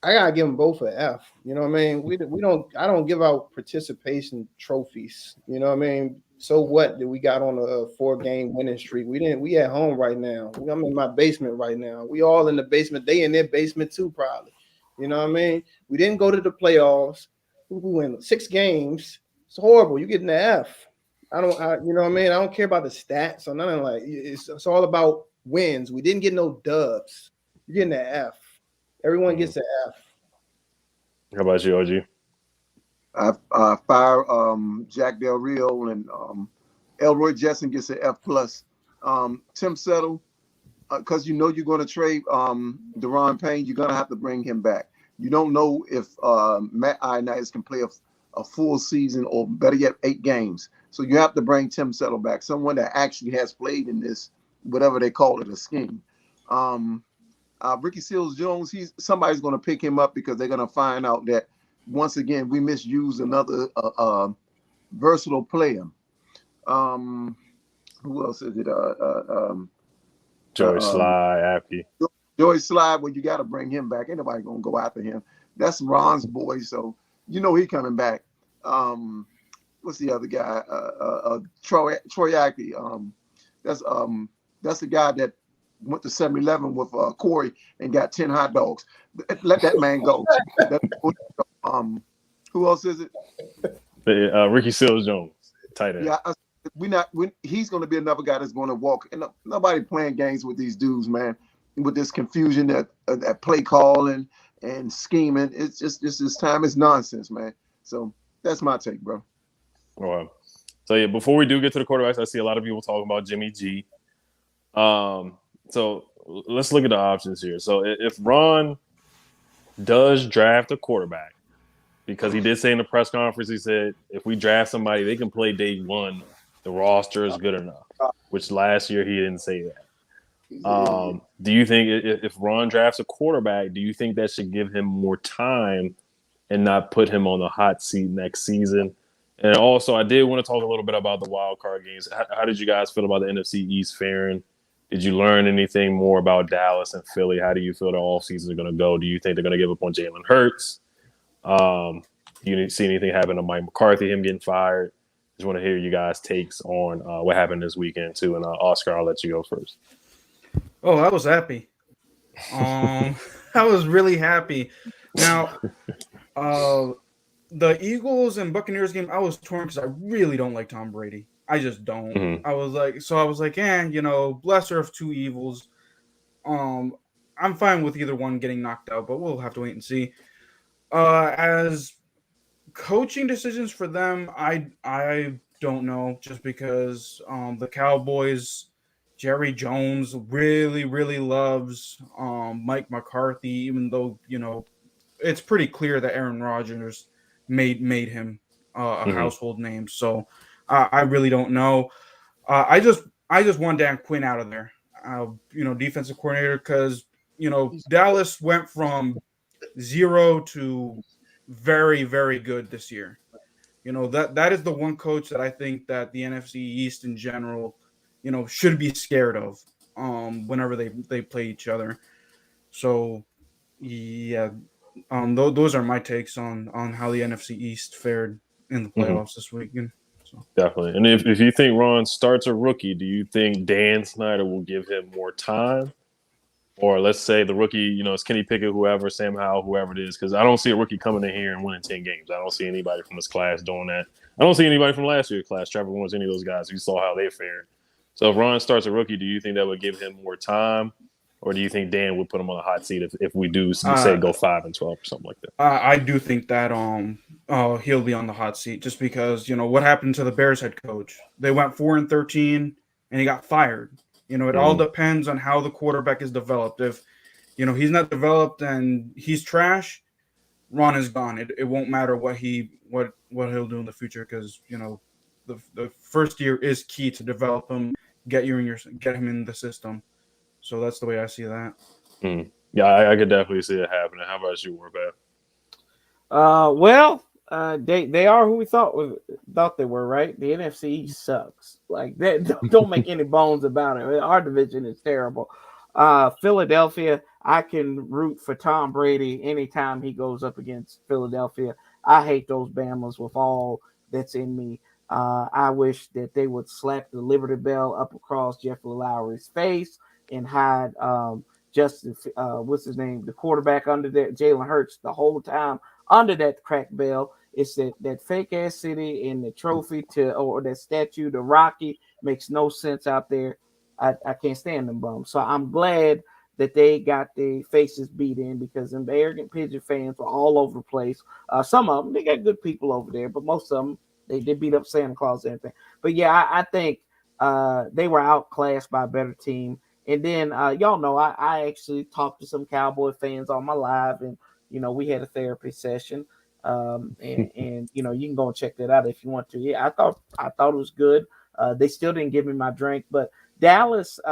I gotta give them both an F. You know what I mean? We don't. I don't give out participation trophies. You know what I mean? So what that we got on a 4-game winning streak? We didn't. We at home right now. I'm in my basement right now. We all in the basement. They in their basement too, probably. You know what I mean? We didn't go to the playoffs. We win 6 games. It's horrible. You getting an F. You know what I mean? I don't care about the stats or nothing like. It's all about wins. We didn't get no dubs. You're getting an F. Everyone gets an F. How about you, OG? I fire Jack Del Rio and Elroy Jetson gets an F plus. Tim Settle, because you're going to trade Deron Payne, you're going to have to bring him back. You don't know if Matt Ioannidis can play a full season or better yet 8 games. So you have to bring Tim Settle back, someone that actually has played in this, whatever they call it, a scheme. Ricky Seals Jones, somebody's going to pick him up because they're going to find out that once again we misused another versatile player. Who else is it? Joey Sly, Apke. Joey Sly, well, you got to bring him back. Ain't nobody going to go after him. That's Ron's boy, so he coming back. What's the other guy? Troy Apke. That's the guy that went to 7-Eleven with Corey and got 10 hot dogs. Let that man go. Who else is it? Ricky Seals Jones, tight end. Yeah, he's going to be another guy that's going to walk. And nobody playing games with these dudes, man. With this confusion that play calling and scheming, it's just this time is nonsense, man. So that's my take, bro. Wow. So yeah, before we do get to the quarterbacks, I see a lot of people talking about Jimmy G. So let's look at the options here. So if Ron does draft a quarterback, because he did say in the press conference, he said, if we draft somebody, they can play day one. The roster is good enough, which last year he didn't say that. Do you think if Ron drafts a quarterback, do you think that should give him more time and not put him on the hot seat next season? And also, I did want to talk a little bit about the wild card games. How did you guys feel about the NFC East faring? Did you learn anything more about Dallas and Philly? How do you feel the offseason is going to go? Do you think they're going to give up on Jalen Hurts? Do you see anything happen to Mike McCarthy, him getting fired? Just want to hear you guys' takes on what happened this weekend, too. And Oscar, I'll let you go first. Oh, I was happy. I was really happy. Now, the Eagles and Buccaneers game, I was torn because I really don't like Tom Brady. I just don't. Mm-hmm. I was like, lesser of two evils. I'm fine with either one getting knocked out, but we'll have to wait and see. As coaching decisions for them, I don't know, just because the Cowboys, Jerry Jones really, really loves Mike McCarthy, even though, it's pretty clear that Aaron Rodgers made him a household name. So I really don't know. I just want Dan Quinn out of there, defensive coordinator, because, Dallas went from 0 to very, very good this year. that is the one coach that I think that the NFC East in general, should be scared of whenever they play each other. So yeah, those are my takes on how the NFC East fared in the Mhm. playoffs this weekend. So Definitely. And if you think Ron starts a rookie, do you think Dan Snyder will give him more time? Or let's say the rookie, it's Kenny Pickett, whoever, Sam Howell, whoever it is, because I don't see a rookie coming in here and winning 10 games. I don't see anybody from this class doing that. I don't see anybody from last year's class, Trevor Lawrence, any of those guys. You saw how they fared. So if Ron starts a rookie, do you think that would give him more time? Or do you think Dan would put him on a hot seat if we do say go 5-12 or something like that? I do think that he'll be on the hot seat just because what happened to the Bears head coach. They went 4-13 and he got fired. It all depends on how the quarterback is developed. If he's not developed and he's trash, Ron is gone. It won't matter what he'll do in the future because the first year is key to develop him, get him in the system. So that's the way I see that. Yeah, I could definitely see it happening. How about you, Warpath? Well, they are who we thought they were, right? The NFC East sucks. Like that. Don't make any bones about it. Our division is terrible. Philadelphia, I can root for Tom Brady anytime he goes up against Philadelphia. I hate those Bama's with all that's in me. I wish that they would slap the Liberty Bell up across Jeffrey Lowry's face and hide Justin, what's his name, the quarterback under there, Jalen Hurts, the whole time under that crack bell. It's that fake ass city and the trophy or that statue to Rocky makes no sense out there. I can't stand them bums. So I'm glad that they got their faces beat in because them arrogant pigeon fans were all over the place. Some of them, they got good people over there, but most of them, they beat up Santa Claus and everything. But yeah, I think they were outclassed by a better team. And then y'all know I actually talked to some Cowboy fans on my live, and we had a therapy session. And you can go and check that out if you want to. Yeah, I thought it was good. They still didn't give me my drink, but Dallas is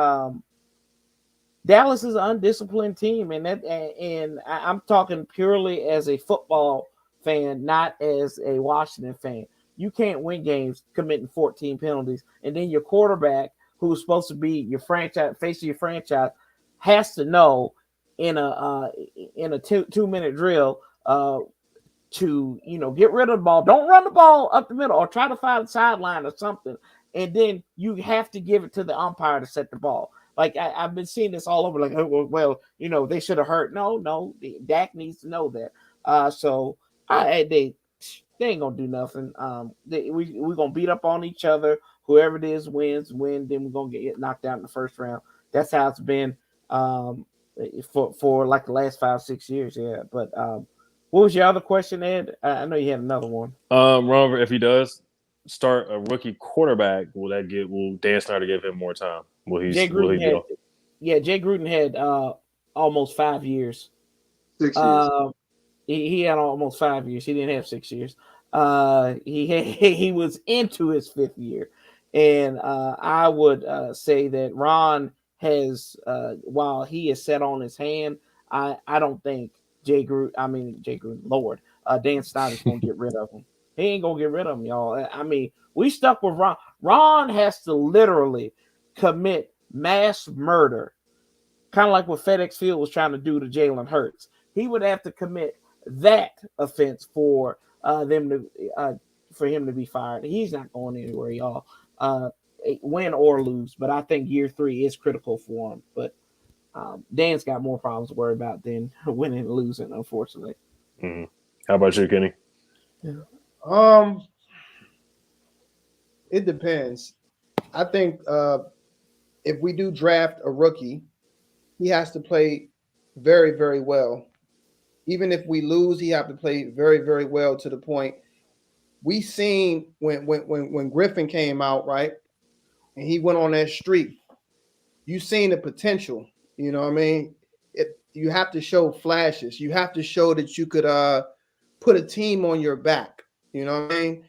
an undisciplined team, and I'm talking purely as a football fan, not as a Washington fan. You can't win games committing 14 penalties, and then your quarterback, who's supposed to be your franchise, face of your franchise, has to know in a 2-minute drill to get rid of the ball. Don't run the ball up the middle or try to find a sideline or something. And then you have to give it to the umpire to set the ball. Like I've been seeing this all over. Like, well, they should have hurt. No, Dak needs to know that. So they ain't gonna do nothing. We're gonna beat up on each other. Whoever it is wins. Then we're gonna get knocked out in the first round. That's how it's been for like the last 5-6 years. Yeah, but what was your other question, Ed? I know you had another one. Robert, if he does start a rookie quarterback, will Dan Snyder give him more time? Jay Gruden had almost 5 years. 6 years. He had almost 5 years. He didn't have 6 years. He was into his 5th year, and I would say that Ron has, while he is set on his hand, I don't think Jay Gruden, Lord, Dan Snyder's gonna get rid of him. He ain't gonna get rid of him, y'all. I mean, we stuck with Ron. Ron has to literally commit mass murder, kind of like what FedEx Field was trying to do to Jalen Hurts. He would have to commit that offense for him to be fired. He's not going anywhere, y'all. Win or lose, but I think year 3 is critical for him. But Dan's got more problems to worry about than winning and losing, unfortunately. Mm-hmm. How about you, Kenny? Yeah. It depends. I think if we do draft a rookie, he has to play very, very well. Even if we lose, he have to play very, very well to the point. We seen when Griffin came out, right, and he went on that streak. You seen the potential. You know what I mean? You have to show flashes. You have to show that you could put a team on your back. You know what I mean?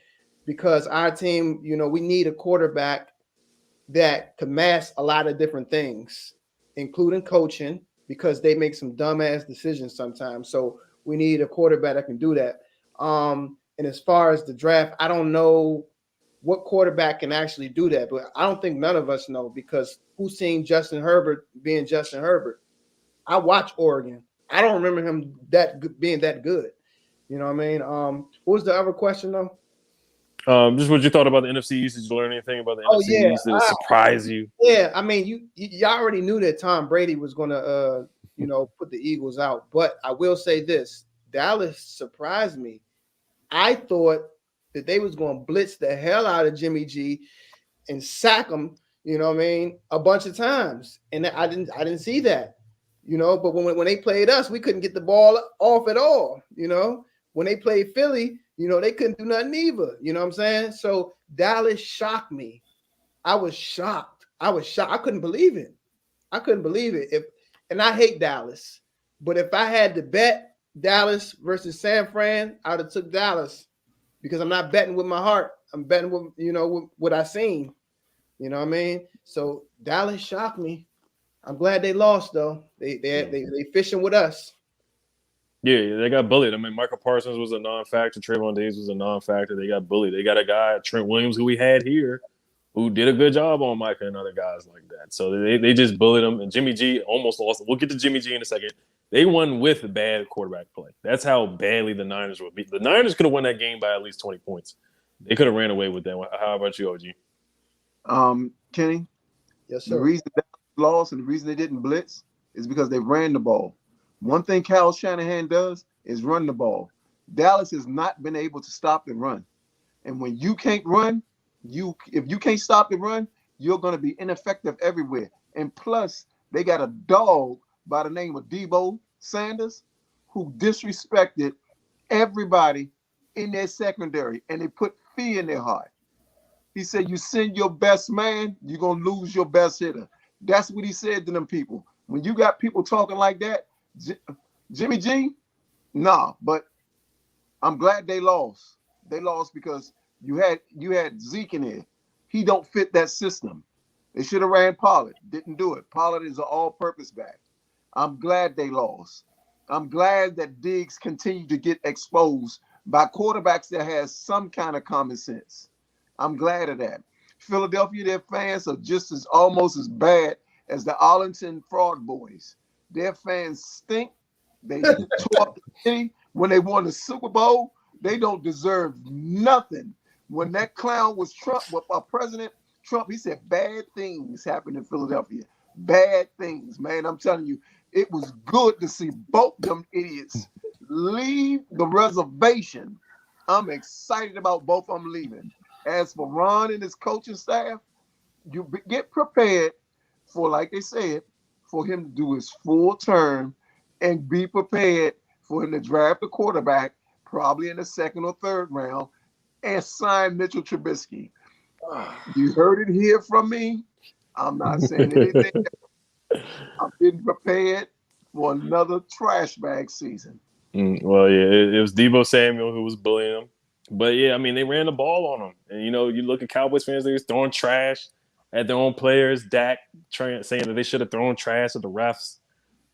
Because our team, we need a quarterback that can mask a lot of different things, including coaching, because they make some dumbass decisions sometimes. So we need a quarterback that can do that. And as far as the draft, I don't know what quarterback can actually do that, but I don't think none of us know because who's seen Justin Herbert being Justin Herbert? I watch Oregon. I don't remember him being that good. You know what I mean? What was the other question though? Just what you thought about the NFC East. Did you learn anything about the Oh NFC yeah, East? Did it surprise you? Yeah, I mean, y'all already knew that Tom Brady was gonna, put the Eagles out. But I will say this: Dallas surprised me. I thought that they was gonna blitz the hell out of Jimmy G and sack him. You know what I mean? A bunch of times, and I didn't see that. But when they played us, we couldn't get the ball off at all. When they played Philly, they couldn't do nothing either. You know what I'm saying? So Dallas shocked me. I was shocked. I couldn't believe it. And I hate Dallas, but if I had to bet Dallas versus San Fran, I'd have took Dallas because I'm not betting with my heart. I'm betting with with what I seen. You know what I mean? So Dallas shocked me. I'm glad they lost though. They fishing with us. Yeah, they got bullied. I mean, Michael Parsons was a non-factor. Trayvon Diggs was a non-factor. They got bullied. They got a guy, Trent Williams, who we had here, who did a good job on Micah and other guys like that. So they just bullied him. And Jimmy G almost lost. We'll get to Jimmy G in a second. They won with bad quarterback play. That's how badly the Niners were beat. The Niners could have won that game by at least 20 points. They could have ran away with that. How about you, OG? Kenny? Yes, sir. The reason they lost and the reason they didn't blitz is because they ran the ball. One thing Kyle Shanahan does is run the ball. Dallas has not been able to stop the run. And when you can't run, if you can't stop the run, you're going to be ineffective everywhere. And plus, they got a dog by the name of Debo Sanders who disrespected everybody in their secondary, and they put fear in their heart. He said, you send your best man, you're going to lose your best hitter. That's what he said to them people. When you got people talking like that, Jimmy G, nah, but I'm glad they lost. They lost because you had Zeke in there. He don't fit that system. They should have ran Pollard. Didn't do it. Pollard is an all-purpose back. I'm glad they lost. I'm glad that Diggs continued to get exposed by quarterbacks that has some kind of common sense. I'm glad of that. Philadelphia, their fans are just almost as bad as the Arlington Fraud Boys. Their fans stink. They tore up the city when they won the Super Bowl. They don't deserve nothing. When that clown was Trump, President Trump, he said bad things happened in Philadelphia. Bad things, man. I'm telling you, it was good to see both them idiots leave the reservation. I'm excited about both of them leaving. As for Ron and his coaching staff, you get prepared for, like they said, for him to do his full term and be prepared for him to draft a quarterback probably in the second or third round and sign Mitchell Trubisky. You heard it here from me. I'm not saying anything. I'm getting prepared for another trash bag season. Well, yeah, it was Debo Samuel who was bullying him. But, yeah, I mean, they ran the ball on him. And, you look at Cowboys fans, they was throwing trash at their own players. Dak saying that they should have thrown trash at the refs.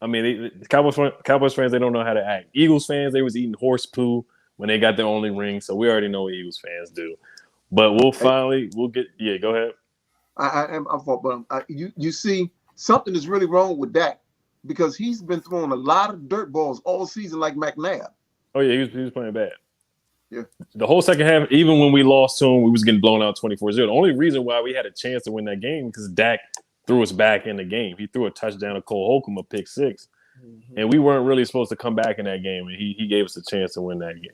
I mean, Cowboys fans, they don't know how to act. Eagles fans, they was eating horse poo when they got their only ring. So we already know what Eagles fans do. But we'll get – yeah, go ahead. You see, something is really wrong with Dak because he's been throwing a lot of dirt balls all season like McNabb. Oh, yeah, he was playing bad. Yeah. The whole second half, even when we lost to him, we was getting blown out 24-0. The only reason why we had a chance to win that game because Dak threw us back in the game. He threw a touchdown to Cole Holcomb, a pick six. Mm-hmm. And we weren't really supposed to come back in that game, and he gave us a chance to win that game.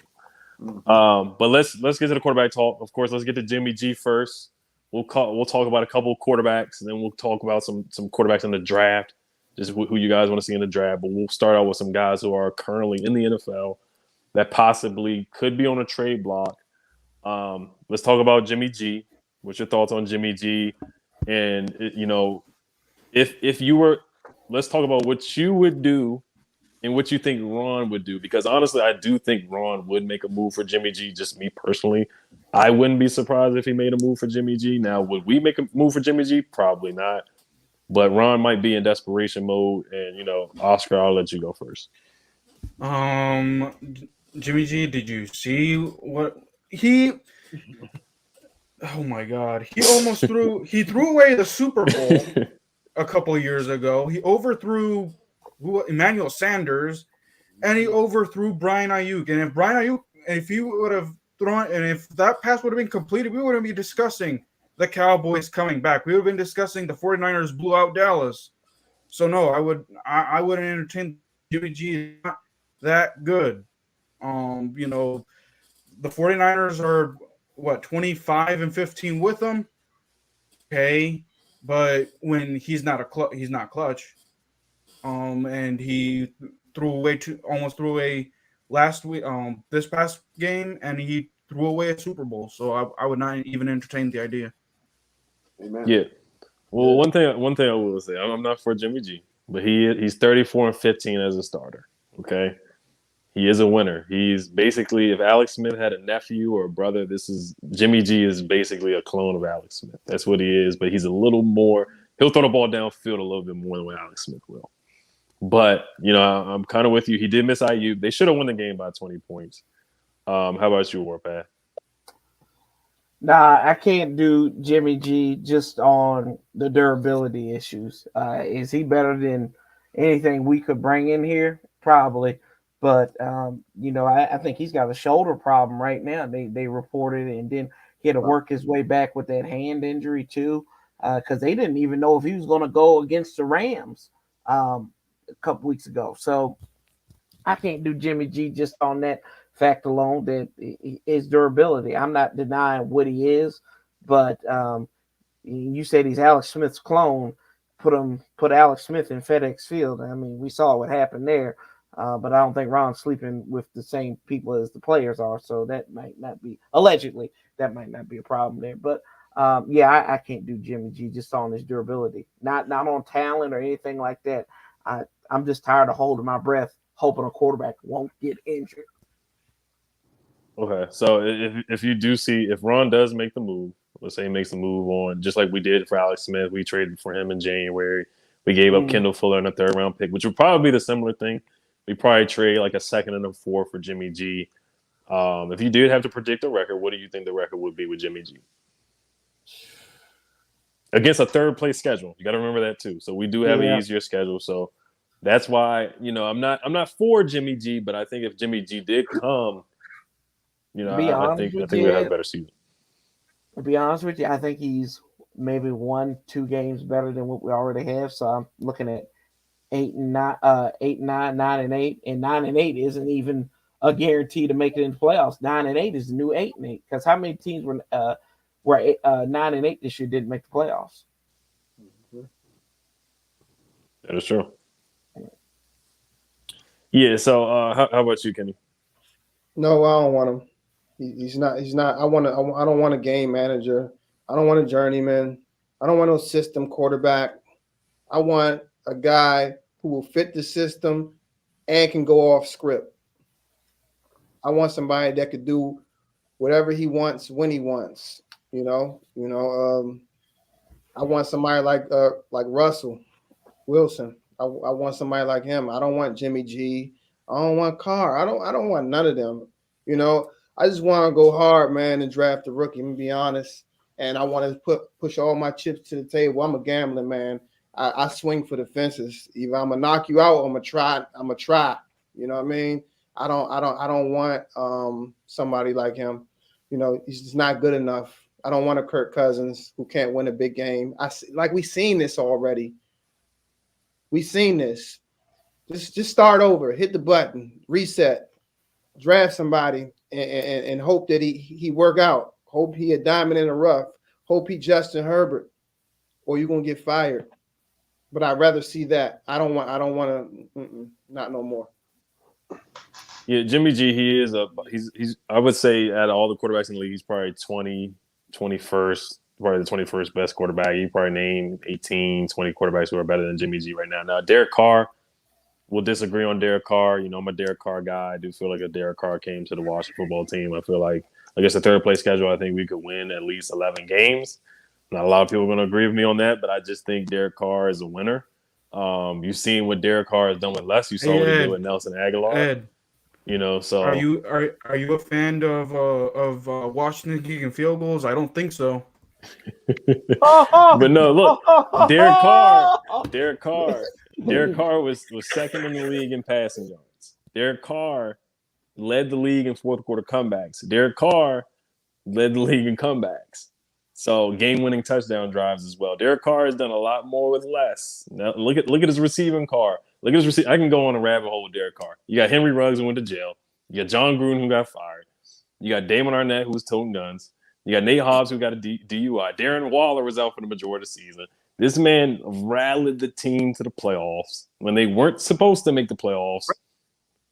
Mm-hmm. But let's get to the quarterback talk. Of course, let's get to Jimmy G first. We'll talk about a couple of quarterbacks, and then we'll talk about some quarterbacks in the draft, just who you guys want to see in the draft. But we'll start out with some guys who are currently in the NFL that possibly could be on a trade block. Let's talk about Jimmy G. What's your thoughts on Jimmy G? And if you were, let's talk about what you would do and what you think Ron would do. Because honestly, I do think Ron would make a move for Jimmy G. Just me personally, I wouldn't be surprised if he made a move for Jimmy G. Now, would we make a move for Jimmy G? Probably not. But Ron might be in desperation mode. And Oscar, I'll let you go first. Jimmy G, did you see what he? Oh my God, he almost threw. He threw away the Super Bowl a couple of years ago. He overthrew Emmanuel Sanders, and he overthrew Brian Ayuk. And if Brian Ayuk, if he would have thrown, and if that pass would have been completed, we wouldn't be discussing the Cowboys coming back. We would have been discussing the 49ers blew out Dallas. So no, I wouldn't entertain Jimmy G is not that good. The 49ers are what 25-15 with him. Okay, but when he's not he's not clutch. And he almost threw away last week, this past game, and he threw away a Super Bowl. So I would not even entertain the idea. Amen. Yeah. Well, one thing I will say, I'm not for Jimmy G, but he's 34-15 as a starter. Okay, he is a winner. He's basically, if Alex Smith had a nephew or a brother, Jimmy G is basically a clone of Alex Smith. That's what he is. But he's a little more. He'll throw the ball downfield a little bit more than what Alex Smith will. But I'm kind of with you. He did miss Ayuk. They should have won the game by 20 points. How about you, Warpath? Nah, I can't do Jimmy G just on the durability issues. Is he better than anything we could bring in here? Probably. But, I think he's got a shoulder problem right now. They reported it, and then he had to work his way back with that hand injury, too, because they didn't even know if he was going to go against the Rams a couple weeks ago. So I can't do Jimmy G just on that fact alone, that his durability. I'm not denying what he is, but you said he's Alex Smith's clone. Put Alex Smith in FedEx Field. I mean, we saw what happened there, but I don't think Ron's sleeping with the same people as the players are, so that might not be, allegedly, that might not be a problem there. But I can't do Jimmy G just on his durability, not on talent or anything like that. I'm just tired of holding my breath, hoping a quarterback won't get injured. Okay, so if Ron does make the move, let's say he makes the move on, just like we did for Alex Smith, we traded for him in January. We gave up Kendall Fuller and a 3rd-round pick, which would probably be the similar thing. We probably trade like a 2nd and a 4th for Jimmy G. If you did have to predict a record, what do you think the record would be with Jimmy G? Against a 3rd-place schedule. You got to remember that too. So we do have an easier schedule. So that's why, I'm not for Jimmy G, but I think if Jimmy G did come, I think we'll have a better season. To be honest with you, I think he's maybe 1-2 games better than what we already have. So I'm looking at 8-9, 8-9, 9-8, and 9-8 isn't even a guarantee to make it into playoffs. 9-8 is the new 8-8, because how many teams were 9-8 this year didn't make the playoffs? That is true. Yeah. So how about you, Kenny? No, I don't want him. He's not. I don't want a game manager. I don't want a journeyman. I don't want no system quarterback. I want a guy who will fit the system and can go off script. I want somebody that could do whatever he wants when he wants. I want somebody like Russell Wilson. I want somebody like him. I don't want Jimmy G. I don't want Carr. I don't want none of them. I just want to go hard, man, and draft a rookie. I'm gonna be honest, and I want to push all my chips to the table. I'm a gambling man. I swing for the fences. Either I'm gonna knock you out, or I'm gonna try. You know what I mean? I don't want somebody like him. He's just not good enough. I don't want a Kirk Cousins who can't win a big game. We've seen this already. We've seen this. Just start over, hit the button, reset, draft somebody, and hope that he work out. Hope he a diamond in the rough. Hope he Justin Herbert, or you're gonna get fired. But I'd rather see that. I don't want to. Not no more. Yeah, Jimmy G. He's. I would say out of all the quarterbacks in the league, he's probably 21st, probably the 21st best quarterback. You probably name 18, 20 quarterbacks who are better than Jimmy G right now. Now, Derek Carr. We'll disagree on Derek Carr. I'm a Derek Carr guy. I do feel like if Derek Carr came to the Washington football team, I feel like against a 3rd-place schedule, I think we could win at least 11 games. Not a lot of people are going to agree with me on that, but I just think Derek Carr is a winner. You've seen what Derek Carr has done with Les. You saw what he did with Nelson Aguilar. Ed, So Are you a fan of Washington kicking field goals? I don't think so. but no, look, Derek Carr, Derek Carr, Derek Carr was second in the league in passing yards. Derek Carr led the league in fourth quarter comebacks. Derek Carr led the league in comebacks. So game-winning touchdown drives as well. Derek Carr has done a lot more with less. Now look at his receiving car. Look at his I can go on a rabbit hole with Derek Carr. You got Henry Ruggs who went to jail. You got John Gruden who got fired. You got Damon Arnett who was toting guns. You got Nate Hobbs who got a DUI. Darren Waller was out for the majority of the season. This man rallied the team to the playoffs when they weren't supposed to make the playoffs.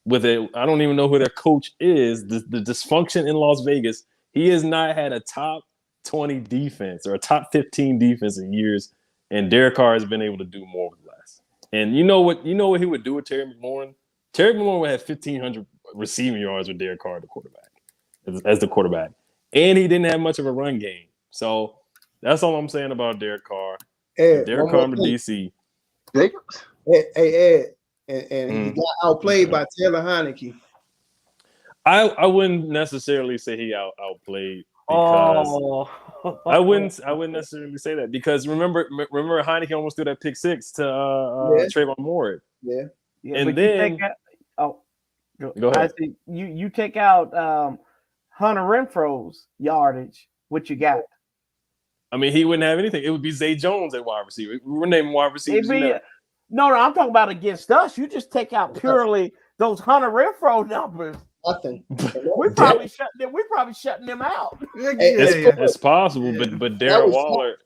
I don't even know who their coach is. The dysfunction in Las Vegas. He has not had a top 20 defense or a top 15 defense in years, and Derek Carr has been able to do more with less. And you know what he would do with Terry McLaurin? Terry McLaurin would have 1,500 receiving yards with Derek Carr, the quarterback, as the quarterback. And he didn't have much of a run game. So that's all I'm saying about Derek Carr. Ed, Derek Carr to DC. Jacobs? Ed, and he got outplayed by Taylor Heineke. I wouldn't necessarily say he outplayed because I wouldn't necessarily say that because remember Heineke almost threw that pick six to Trayvon Moore. Yeah, and then go ahead. You take out Hunter Renfro's yardage. What you got? I mean, he wouldn't have anything. It would be Zay Jones at wide receiver. We were naming wide receivers. No, I'm talking about against us. You just take out purely those Hunter Renfro numbers. Nothing. We're probably shutting them out. It's possible, but Darren Waller.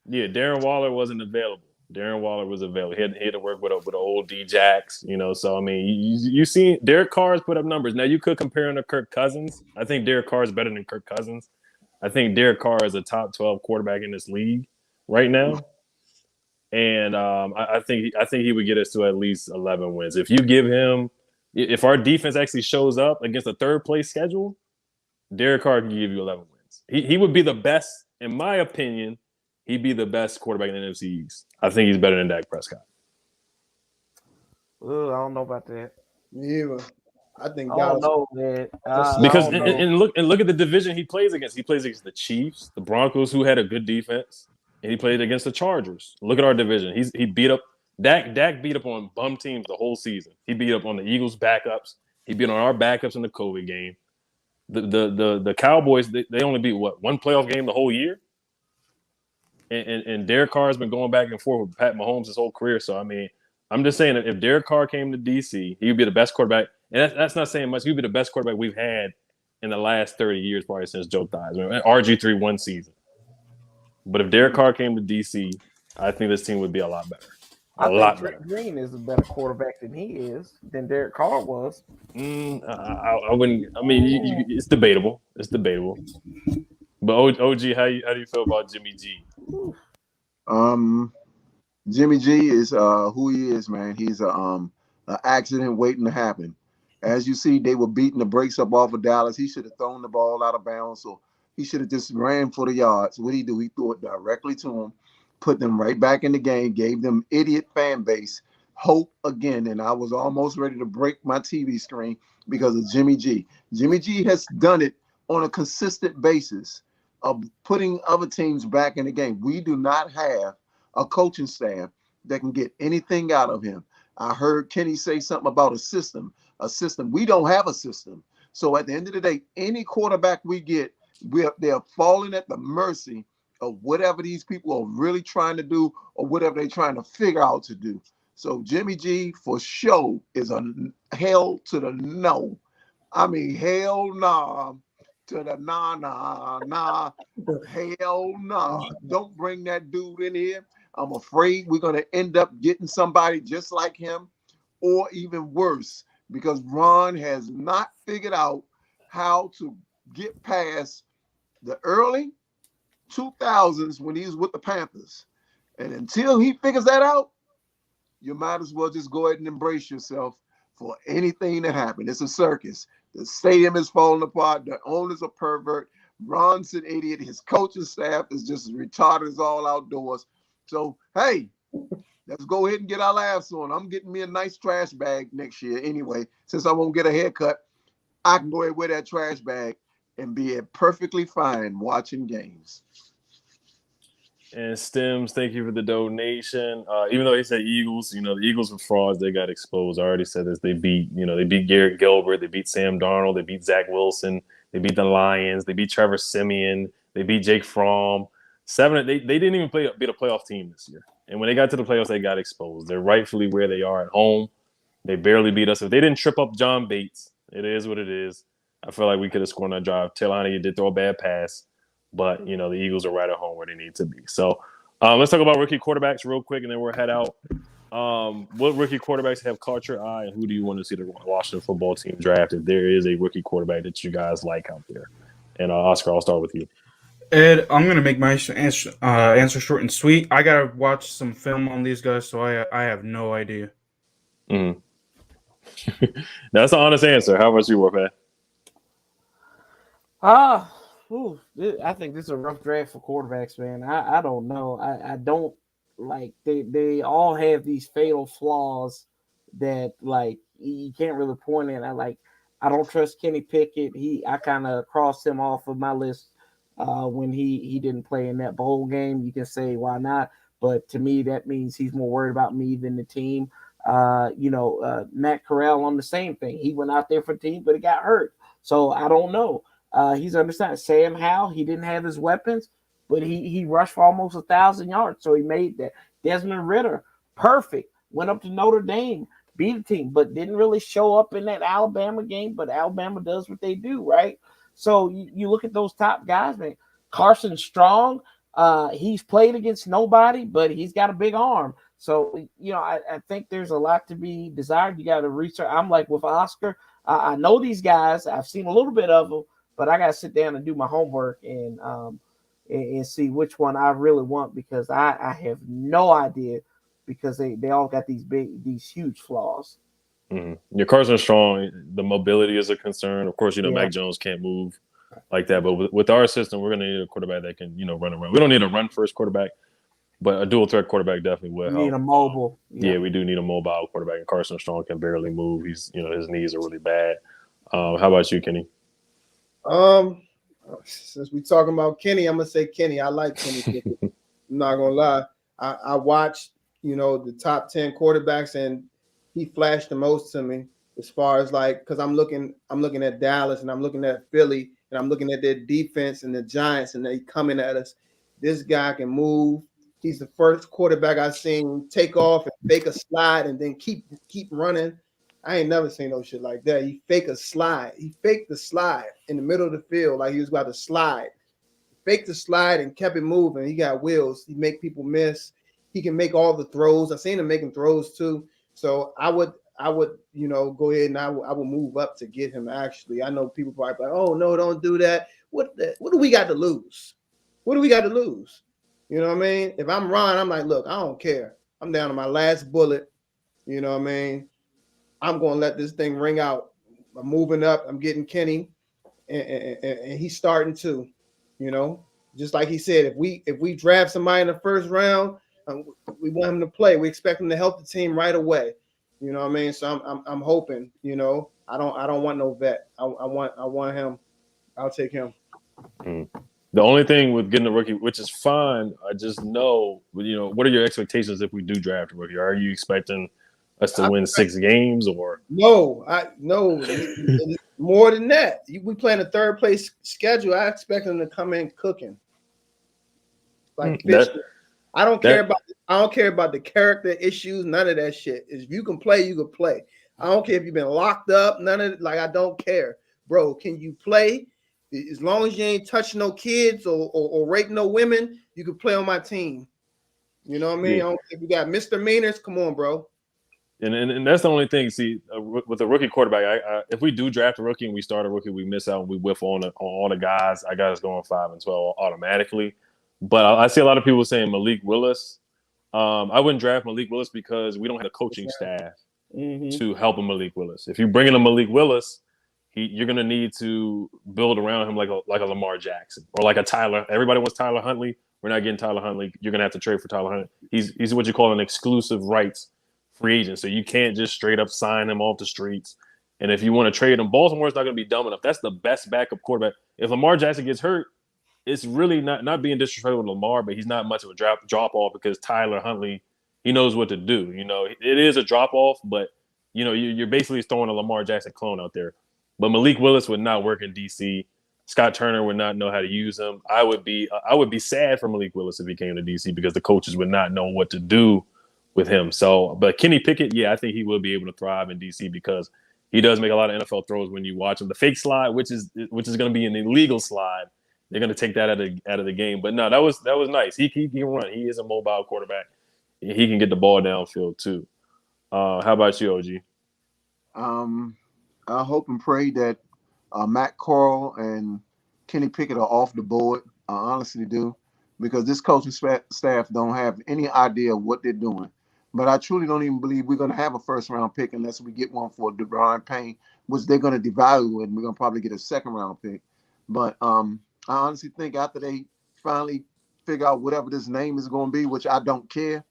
Darren Waller wasn't available. Darren Waller was available. He had to work with an old D-Jacks, So I mean, you see, Derek Carr's put up numbers. Now you could compare him to Kirk Cousins. I think Derek Carr is better than Kirk Cousins. I think Derek Carr is a top 12 quarterback in this league right now, and I think he would get us to at least 11 wins. If you give him, if our defense actually shows up against a third place schedule, Derek Carr can give you 11 wins. He would be the best, in my opinion. He'd be the best quarterback in the NFC East. I think he's better than Dak Prescott. I don't know about that. Yeah, I think. I don't know, man. Because look at the division he plays against. He plays against the Chiefs, the Broncos, who had a good defense, and he played against the Chargers. Look at our division. He beat up Dak beat up on bum teams the whole season. He beat up on the Eagles' backups. He beat on our backups in the COVID game. The Cowboys they only beat one playoff game the whole year. And Derek Carr has been going back and forth with Pat Mahomes his whole career. So, I mean, I'm just saying that if Derek Carr came to DC, he would be the best quarterback. And that's not saying much. He would be the best quarterback we've had in the last 30 years, probably since Joe Theismann. I mean, RG3 one season. But if Derek Carr came to DC, I think this team would be a lot better. A lot better. Green is a better quarterback than Derek Carr was. I wouldn't. I mean, it's debatable. It's debatable. But OG, how do you feel about Jimmy G? Jimmy G is who he is, man. He's an accident waiting to happen. As you see, they were beating the brakes up off of Dallas. He should have thrown the ball out of bounds, so he should have just ran for the yards. What did he do? He threw it directly to him, put them right back in the game, gave them idiot fan base hope again. And I was almost ready to break my TV screen because of Jimmy G. Jimmy G has done it on a consistent basis of putting other teams back in the game. We do not have a coaching staff that can get anything out of him. I heard Kenny say something about a system. We don't have a system. So at the end of the day, any quarterback we get, they're falling at the mercy of whatever these people are really trying to do or whatever they're trying to figure out to do. So Jimmy G for sure is a hell to the no. I mean, hell nah. To the nah. Hell nah. Don't bring that dude in here. I'm afraid we're going to end up getting somebody just like him or even worse because Ron has not figured out how to get past the early 2000s when he was with the Panthers. And until he figures that out, you might as well just go ahead and embrace yourself for anything that happened. It's a circus. The stadium is falling apart. The owner's a pervert. Ron's an idiot. His coaching staff is just as retarded as all outdoors. So, hey, Let's go ahead and get our laughs on. I'm getting me a nice trash bag next year anyway. Since I won't get a haircut, I can go ahead and wear that trash bag and be perfectly fine watching games. And Stems, thank you for the donation. Even though they said Eagles, the Eagles were frauds. They got exposed. I already said this. They beat Garrett Gilbert. They beat Sam Darnold. They beat Zach Wilson. They beat the Lions. They beat Trevor Siemian. They beat Jake Fromm. They didn't even beat a playoff team this year. And when they got to the playoffs, they got exposed. They're rightfully where they are at home. They barely beat us. If they didn't trip up John Bates, it is what it is. I feel like we could have scored on that drive. Taylor Heinicke did throw a bad pass. But, the Eagles are right at home where they need to be. So let's talk about rookie quarterbacks real quick, and then we'll head out. What rookie quarterbacks have caught your eye, and who do you want to see the Washington football team draft if there is a rookie quarterback that you guys like out there? And Oscar, I'll start with you. Ed, I'm going to make my answer short and sweet. I got to watch some film on these guys, so I have no idea. Mm-hmm. That's an honest answer. How about you, Warpath? I think this is a rough draft for quarterbacks, man. I don't know. I don't like they all have these fatal flaws that like you can't really point at. I don't trust Kenny Pickett. I kind of crossed him off of my list when he didn't play in that bowl game. You can say why not, but to me that means he's more worried about me than the team. Matt Corral on the same thing. He went out there for the team, but he got hurt. So I don't know. He's understanding. Sam Howell, he didn't have his weapons, but he rushed for almost 1,000 yards. So he made that. Desmond Ridder, perfect. Went up to Notre Dame, beat the team, but didn't really show up in that Alabama game. But Alabama does what they do, right? So you look at those top guys, man. Carson Strong, he's played against nobody, but he's got a big arm. So, I think there's a lot to be desired. You got to research. I'm like with Oscar. I know these guys. I've seen a little bit of them. But I got to sit down and do my homework and see which one I really want because I have no idea because they all got these huge flaws. Mm-hmm. Your Carson Strong, the mobility is a concern. Of course, Mac Jones can't move like that. But with our system, we're going to need a quarterback that can, run around. We don't need a run-first quarterback, but a dual-threat quarterback definitely will help. Need a mobile. Yeah, we do need a mobile quarterback. And Carson Strong can barely move. He's, his knees are really bad. How about you, Kenny? Since we talking about Kenny, I'm gonna say Kenny. I like Kenny. I'm not gonna lie. I watched, the top 10 quarterbacks, and he flashed the most to me as far as because I'm looking at Dallas and I'm looking at Philly and I'm looking at their defense and the Giants and they coming at us. This guy can move. He's the first quarterback I've seen take off and fake a slide and then keep running. I ain't never seen no shit like that. He faked a slide. He faked the slide in the middle of the field like he was about to slide. Faked the slide and kept it moving. He got wheels. He make people miss. He can make all the throws. I've seen him making throws too. So I would go ahead and I would move up to get him actually. I know people probably like, oh no, don't do that. What do we got to lose? What do we got to lose? You know what I mean? If I'm Ron, I'm like, look, I don't care. I'm down to my last bullet. You know what I mean? I'm going to let this thing ring out. I'm moving up. I'm getting Kenny, and he's starting to, just like he said, if we draft somebody in the first round, we want him to play. We expect him to help the team right away. You know what I mean? So I'm hoping. I don't want no vet. I want him. I'll take him. The only thing with getting a rookie, which is fine, I just know, what are your expectations if we do draft a rookie? Are you expecting us to win 6 games or no? More than that. We playing a third place schedule. I expect them to come in cooking like fish. I don't care about the character issues. None of that shit. If you can play, you can play. I don't care if you've been locked up. None of it. I don't care, bro. Can you play? As long as you ain't touching no kids or raping no women, you can play on my team. You know what I mean? Yeah. If you got misdemeanors, come on, bro. And that's the only thing. See, with a rookie quarterback, if we do draft a rookie and we start a rookie, we miss out and we whiff on all the guys. I got us going 5 and 12 automatically. But I see a lot of people saying Malik Willis. I wouldn't draft Malik Willis because we don't have a coaching staff to help a Malik Willis. If you bring in a Malik Willis, you're going to need to build around him like a Lamar Jackson or like a Tyler. Everybody wants Tyler Huntley. we're not getting Tyler Huntley. You're gonna have to trade for Tyler Huntley. He's what you call an exclusive rights free agent, so you can't just straight up sign him off the streets. And if you want to trade him, Baltimore's not going to be dumb enough. That's the best backup quarterback. If Lamar Jackson gets hurt, it's really not being disrespectful to Lamar, but he's not much of a drop off because Tyler Huntley, he knows what to do. You know, it is a drop off, but you know you're basically throwing a Lamar Jackson clone out there. But Malik Willis would not work in DC. Scott Turner would not know how to use him. I would be sad for Malik Willis if he came to DC because the coaches would not know what to do with him. So, but Kenny Pickett, yeah, I think he will be able to thrive in DC because he does make a lot of NFL throws when you watch him. The fake slide, which is going to be an illegal slide, they're going to take that out of the game. But no, that was nice. He can run. He is a mobile quarterback. He can get the ball downfield too. How about you, OG? I hope and pray that Matt Corral and Kenny Pickett are off the board. I honestly do, because this coaching staff don't have any idea what they're doing. But I truly don't even believe we're going to have a first-round pick unless we get one for DeBron Payne, which they're going to devalue it, and we're going to probably get a second-round pick. But I honestly think after they finally figure out whatever this name is going to be, which I don't care,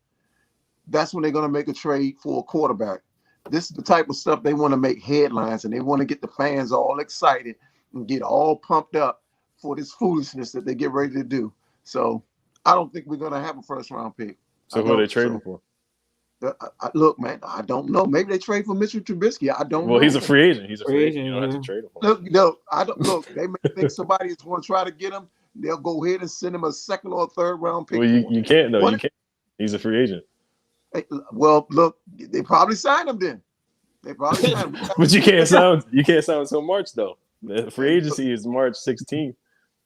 that's when they're going to make a trade for a quarterback. This is the type of stuff they want to make headlines, and they want to get the fans all excited and get all pumped up for this foolishness that they get ready to do. So I don't think we're going to have a first-round pick. So who are they trading for? Look, man, I don't know. Maybe they trade for Mitchell Trubisky. I don't know. Well, he's a free agent. He's a free agent. You don't have to trade him for him. Look, I don't look. They may think somebody is going to try to get him. They'll go ahead and send him a second or third round pick. Well, you can't though. You can't. He's a free agent. Hey, well, look, they probably signed him then. They probably signed him. But you can't sign until March though. The free agency is March 16th,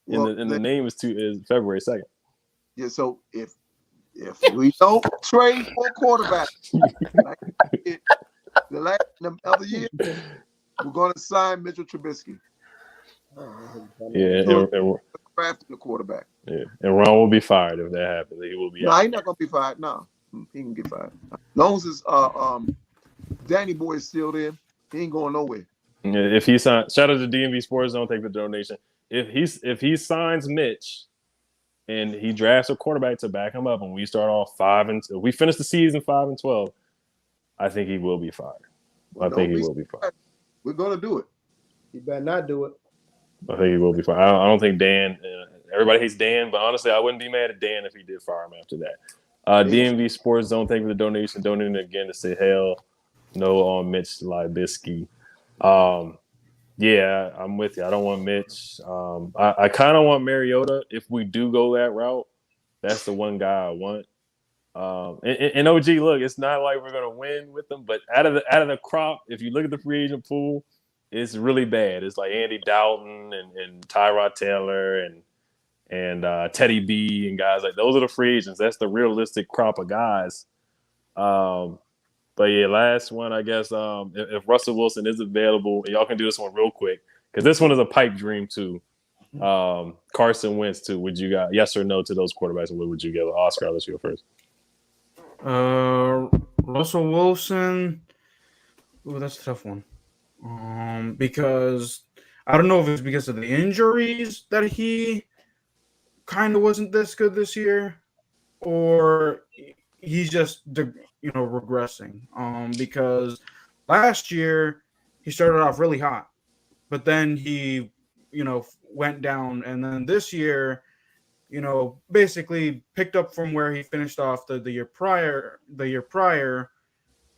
and the name is February 2nd. Yeah. So if we don't trade for a quarterback, like the other year, we're going to sign Mitchell Trubisky. Yeah, and drafting the quarterback. Yeah, and Ron will be fired if that happens. He will be. No, he's not going to be fired. No, he can get fired. As long as Danny Boy is still there, he ain't going nowhere. Yeah, if he signs, shout out to DMV Sports Zone, thank you for the donation. If he signs Mitch, and he drafts a quarterback to back him up, and we start off if we finish the season 5-12, I think he will be fired. I think he will be fired. We're gonna do it. He better not do it. I think he will be fired. I don't think Dan. Everybody hates Dan, but honestly, I wouldn't be mad at Dan if he did fire him after that. DMV Sports Zone, thank you for the donation. Donating again to say hell no on Mitch Trubisky. Yeah, I'm with you. I don't want Mitch. I kind of want Mariota. If we do go that route, that's the one guy I want. And OG, look, it's not like we're gonna win with them, but out of the crop, if you look at the free agent pool, it's really bad. It's like Andy Dalton and Tyrod Taylor and Teddy B and guys like those are the free agents. That's the realistic crop of guys. But yeah, last one, I guess. If Russell Wilson is available, and y'all can do this one real quick because this one is a pipe dream too. Carson Wentz too. Would you got yes or no to those quarterbacks? And what would you give? Oscar, let's go first. Russell Wilson. Oh, that's a tough one. Because I don't know if it's because of the injuries that he kind of wasn't this good this year, or he's just regressing. Because last year he started off really hot, but then he went down, and then this year basically picked up from where he finished off the year prior,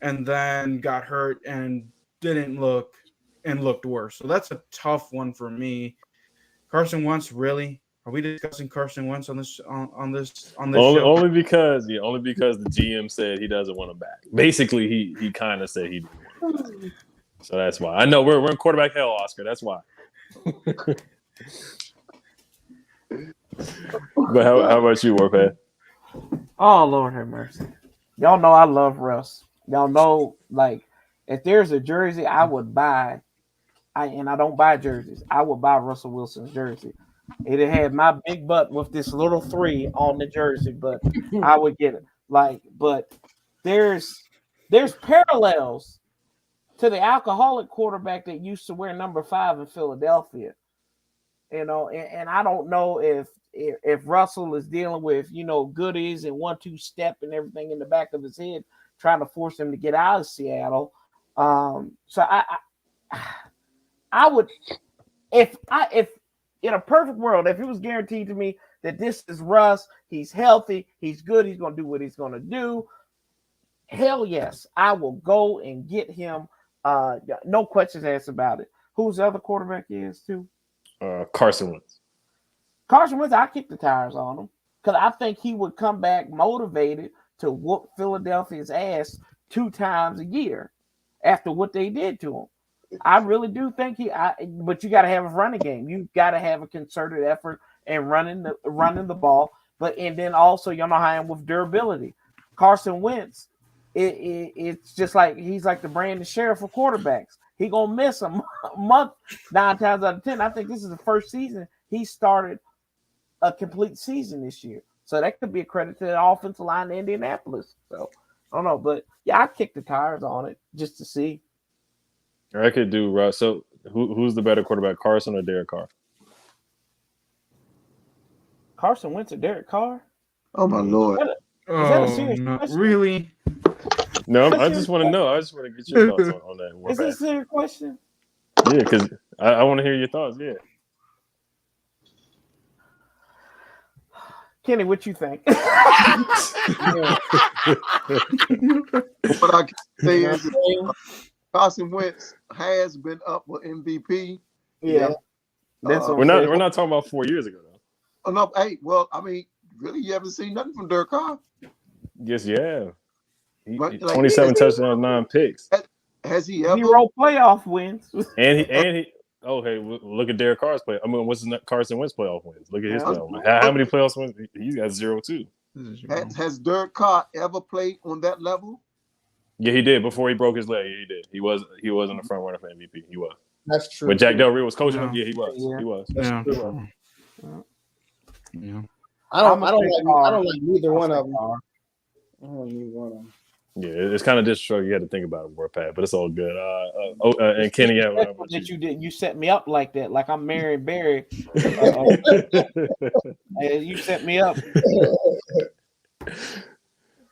and then got hurt and looked worse. So that's a tough one for me. Carson Wentz, really? Are we discussing Carson Wentz on this show? Only because the GM said he doesn't want him back. Basically, he kind of said he didn't want him back. So that's why. I know we're in quarterback hell, Oscar. That's why. But how about you, Warpath? Oh, Lord have mercy. Y'all know I love Russ. Y'all know, like, if there's a jersey I would buy, and I don't buy jerseys, I would buy Russell Wilson's jersey. It had my big butt with this little 3 on the jersey, but I would get it. But there's parallels to the alcoholic quarterback that used to wear number 5 in Philadelphia. And I don't know if Russell is dealing with, goodies and 1-2 step and everything in the back of his head, trying to force him to get out of Seattle. So I would, if in a perfect world, if it was guaranteed to me that this is Russ, he's healthy, he's good, he's going to do what he's going to do, hell yes, I will go and get him. No questions asked about it. Who's the other quarterback is too? Carson Wentz. Carson Wentz, I kick the tires on him because I think he would come back motivated to whoop Philadelphia's ass 2 times a year after what they did to him. I really do think but you got to have a running game. You got to have a concerted effort and running the ball. And then also, you know how I am with durability. Carson Wentz, it's just like he's like the Brandon Sheriff of quarterbacks. He gonna miss a month 9 times out of 10. I think this is the first season he started a complete season this year. So that could be a credit to the offensive line in Indianapolis. So I don't know, but yeah, I kicked the tires on it just to see. I could do Russ. So who's the better quarterback, Carson or Derek Carr? Carson Wentz or Derek Carr? Oh my Lord! Is that a serious question? Really? No, I just want to know. I just want to get your thoughts on that. Is this a serious question? Yeah, because I want to hear your thoughts. Yeah. Kenny, what you think? What I can say is Carson Wentz has been up for MVP. Yeah. We're not talking about 4 years ago though. Oh no, hey, well, I mean, really, you haven't seen nothing from Derek Carr? Yes, yeah. But, 27 touchdowns, 9 picks. Has he ever? 0 playoff wins. And he. Oh, hey, look at Derek Carr's play. I mean, what's Carson Wentz playoff wins? Look at his playoff. How many playoffs wins? He's got 0 too. Has Derek Carr ever played on that level? Yeah, he did before he broke his leg. Yeah, he did. He was in the front runner for MVP. He was. That's true. When Jack Del Rio was coaching him, Yeah. he was. Yeah. He was. Yeah. Yeah. Yeah. I don't like neither one of them. I don't like neither one of them. Yeah, it's kind of disrespectful. You had to think about it, Warpath, but it's all good. And Kenny, yeah, that you did. You set me up like that, like I'm Marion Barry. You set me up.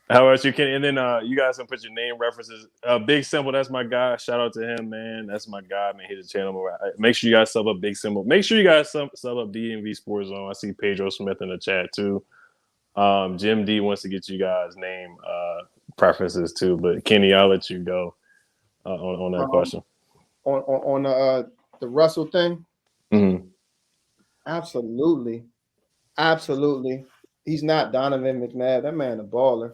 How about you, Kenny? And then you guys can put your name references. Big Simple, that's my guy. Shout out to him, man. That's my guy, man. He's a channel. Make sure you guys sub up Big Simple. Make sure you guys sub up DMV Sports Zone. I see Pedro Smith in the chat too. Jim D wants to get you guys' name preferences too, but Kenny, I'll let you go on that question. On the Russell thing, Mm-hmm. absolutely. He's not Donovan McNabb. That man a baller.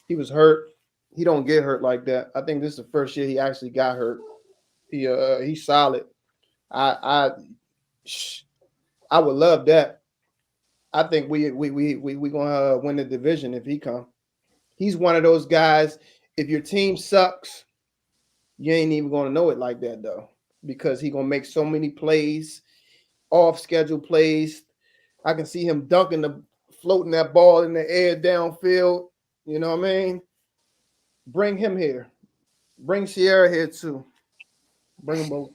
He was hurt. He don't get hurt like that. I think this is the first year he actually got hurt. He's solid. I would love that. I think we gonna win the division if he come. He's one of those guys. If your team sucks, you ain't even gonna know it like that though, because he gonna make so many plays, off schedule plays. I can see him floating that ball in the air downfield. You know what I mean? Bring him here. Bring Sierra here too. Bring them both.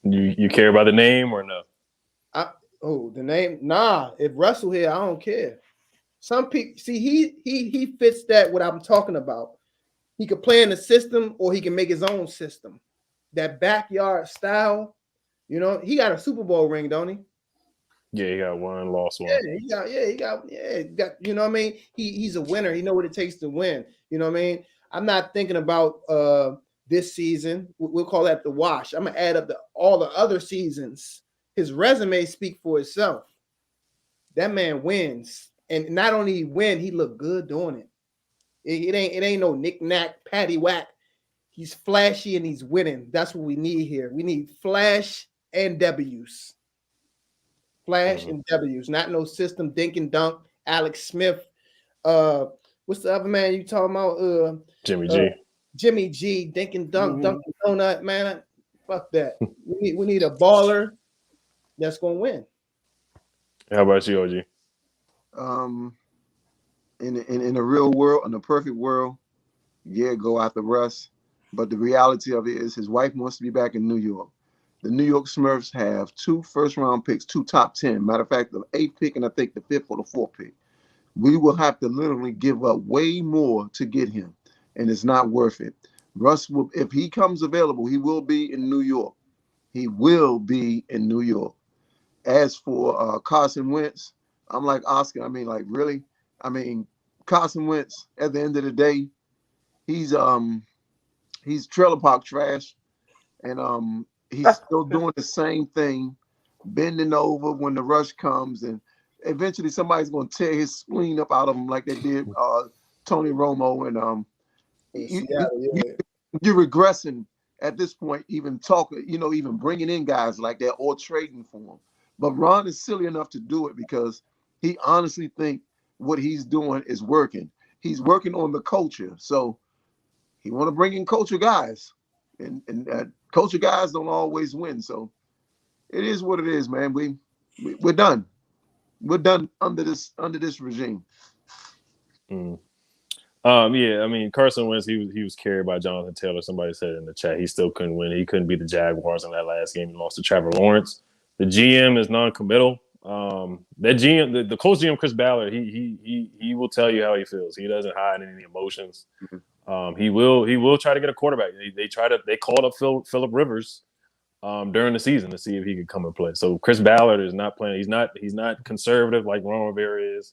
You care about the name or no? The name? Nah. If Russell here, I don't care. Some people see he fits that what I'm talking about. He could play in the system or he can make his own system. That backyard style, he got a Super Bowl ring, don't he? Yeah, he got one, lost one. He got, you know what I mean? He's a winner. He know what it takes to win. You know what I mean? I'm not thinking about this season. We'll call that the wash. I'm gonna add up all the other seasons. His resume speaks for itself. That man wins. And not only he win, he look good doing it. It ain't no knick-knack, patty-whack. He's flashy and he's winning. That's what we need here. We need flash and W's. Flash and W's, not no system dink and dunk. Alex Smith. What's the other man you talking about? Jimmy G. Jimmy G. Dink and dunk, dunk and donut, man. Fuck that. We need a baller that's gonna win. How about you, OG? In the real world, in the perfect world, yeah, go after Russ. But the reality of it is his wife wants to be back in New York. the New York Smurfs have 2 first-round picks, 2 top 10. Matter of fact, the 8th pick and I think the 5th or the 4th pick. We will have to literally give up way more to get him, and it's not worth it. Russ will, if he comes available, he will be in New York. He will be in New York. As for Carson Wentz, I'm like Oscar. I mean, like, really? I mean, Carson Wentz, at the end of the day, he's trailer park trash, and he's still doing the same thing, bending over when the rush comes, and eventually somebody's going to tear his spleen up out of him like they did Tony Romo, and you're regressing at this point, even even bringing in guys like that or trading for them. But Ron is silly enough to do it because he honestly thinks what he's doing is working. He's working on the culture. So he want to bring in culture guys. And culture guys don't always win. So it is what it is, man. We're done. We're done under this regime. Yeah, I mean, Carson Wentz, he was carried by Jonathan Taylor. Somebody said in the chat he still couldn't win. He couldn't beat the Jaguars in that last game. He lost to Trevor Lawrence. The GM is non-committal. That GM, the coach GM Chris Ballard, he will tell you how he feels. He doesn't hide any emotions. He will try to get a quarterback. They called up Phillip Rivers during the season to see if he could come and play. So Chris Ballard is not playing. He's not conservative like Ron Rivera is.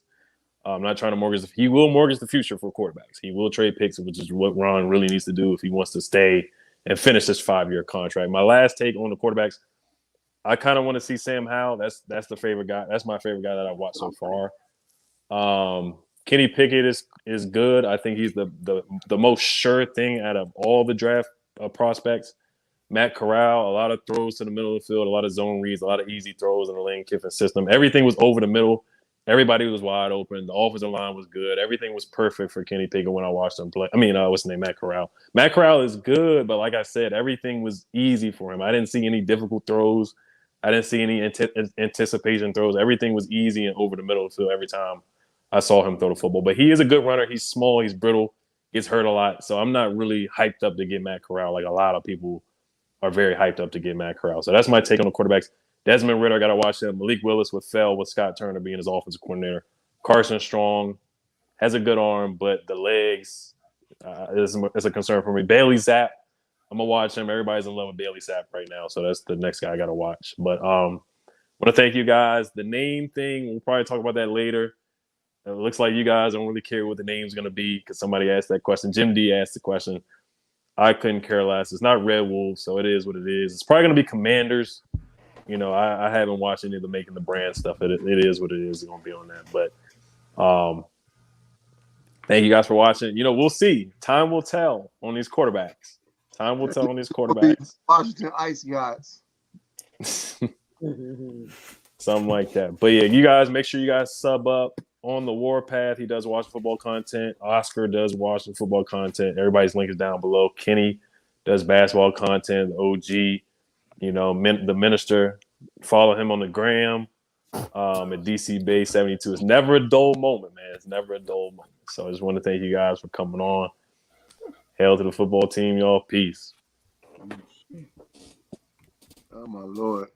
Not trying to mortgage. He will mortgage the future for quarterbacks. He will trade picks, which is what Ron really needs to do if he wants to stay and finish this 5-year contract. My last take on the quarterbacks, I kind of want to see Sam Howell. That's the favorite guy. That's my favorite guy that I've watched so far. Kenny Pickett is good. I think he's the most sure thing out of all the draft prospects. Matt Corral, a lot of throws to the middle of the field, a lot of zone reads, a lot of easy throws in the Lane Kiffin system. Everything was over the middle. Everybody was wide open. The offensive line was good. Everything was perfect for Kenny Pickett when I watched him play. I mean, what's his name? Matt Corral. Matt Corral is good, but like I said, everything was easy for him. I didn't see any difficult throws. I didn't see any anticipation throws. Everything was easy and over the middle of the field every time I saw him throw the football. But he is a good runner. He's small. He's brittle. Gets hurt a lot. So I'm not really hyped up to get Matt Corral like a lot of people are very hyped up to get Matt Corral. So that's my take on the quarterbacks. Desmond Ridder, I got to watch him. Malik Willis would fail with Scott Turner being his offensive coordinator. Carson Strong has a good arm, but the legs is a concern for me. Bailey Zapp, I'm going to watch him. Everybody's in love with Bailey Zapp right now, so that's the next guy I got to watch. But I want to thank you guys. The name thing, we'll probably talk about that later. It looks like you guys don't really care what the name's going to be because somebody asked that question. Jim D asked the question. I couldn't care less. It's not Red Wolves, so it is what it is. It's probably going to be Commanders. You know, I haven't watched any of the Making the Brand stuff. It is what it is. It's going to be on that. But thank you guys for watching. You know, we'll see. Time will tell on these quarterbacks. Time will tell on these quarterbacks. Washington Ice Yachts. Something like that. But, yeah, you guys, make sure you guys sub up on the Warpath. He does watch football content. Oscar does watch the football content. Everybody's link is down below. Kenny does basketball content. OG. You know, the minister, follow him on the gram at DC Bay 72. It's never a dull moment, man. It's never a dull moment. So I just want to thank you guys for coming on. Hail to the football team, y'all. Peace. Oh, my Lord.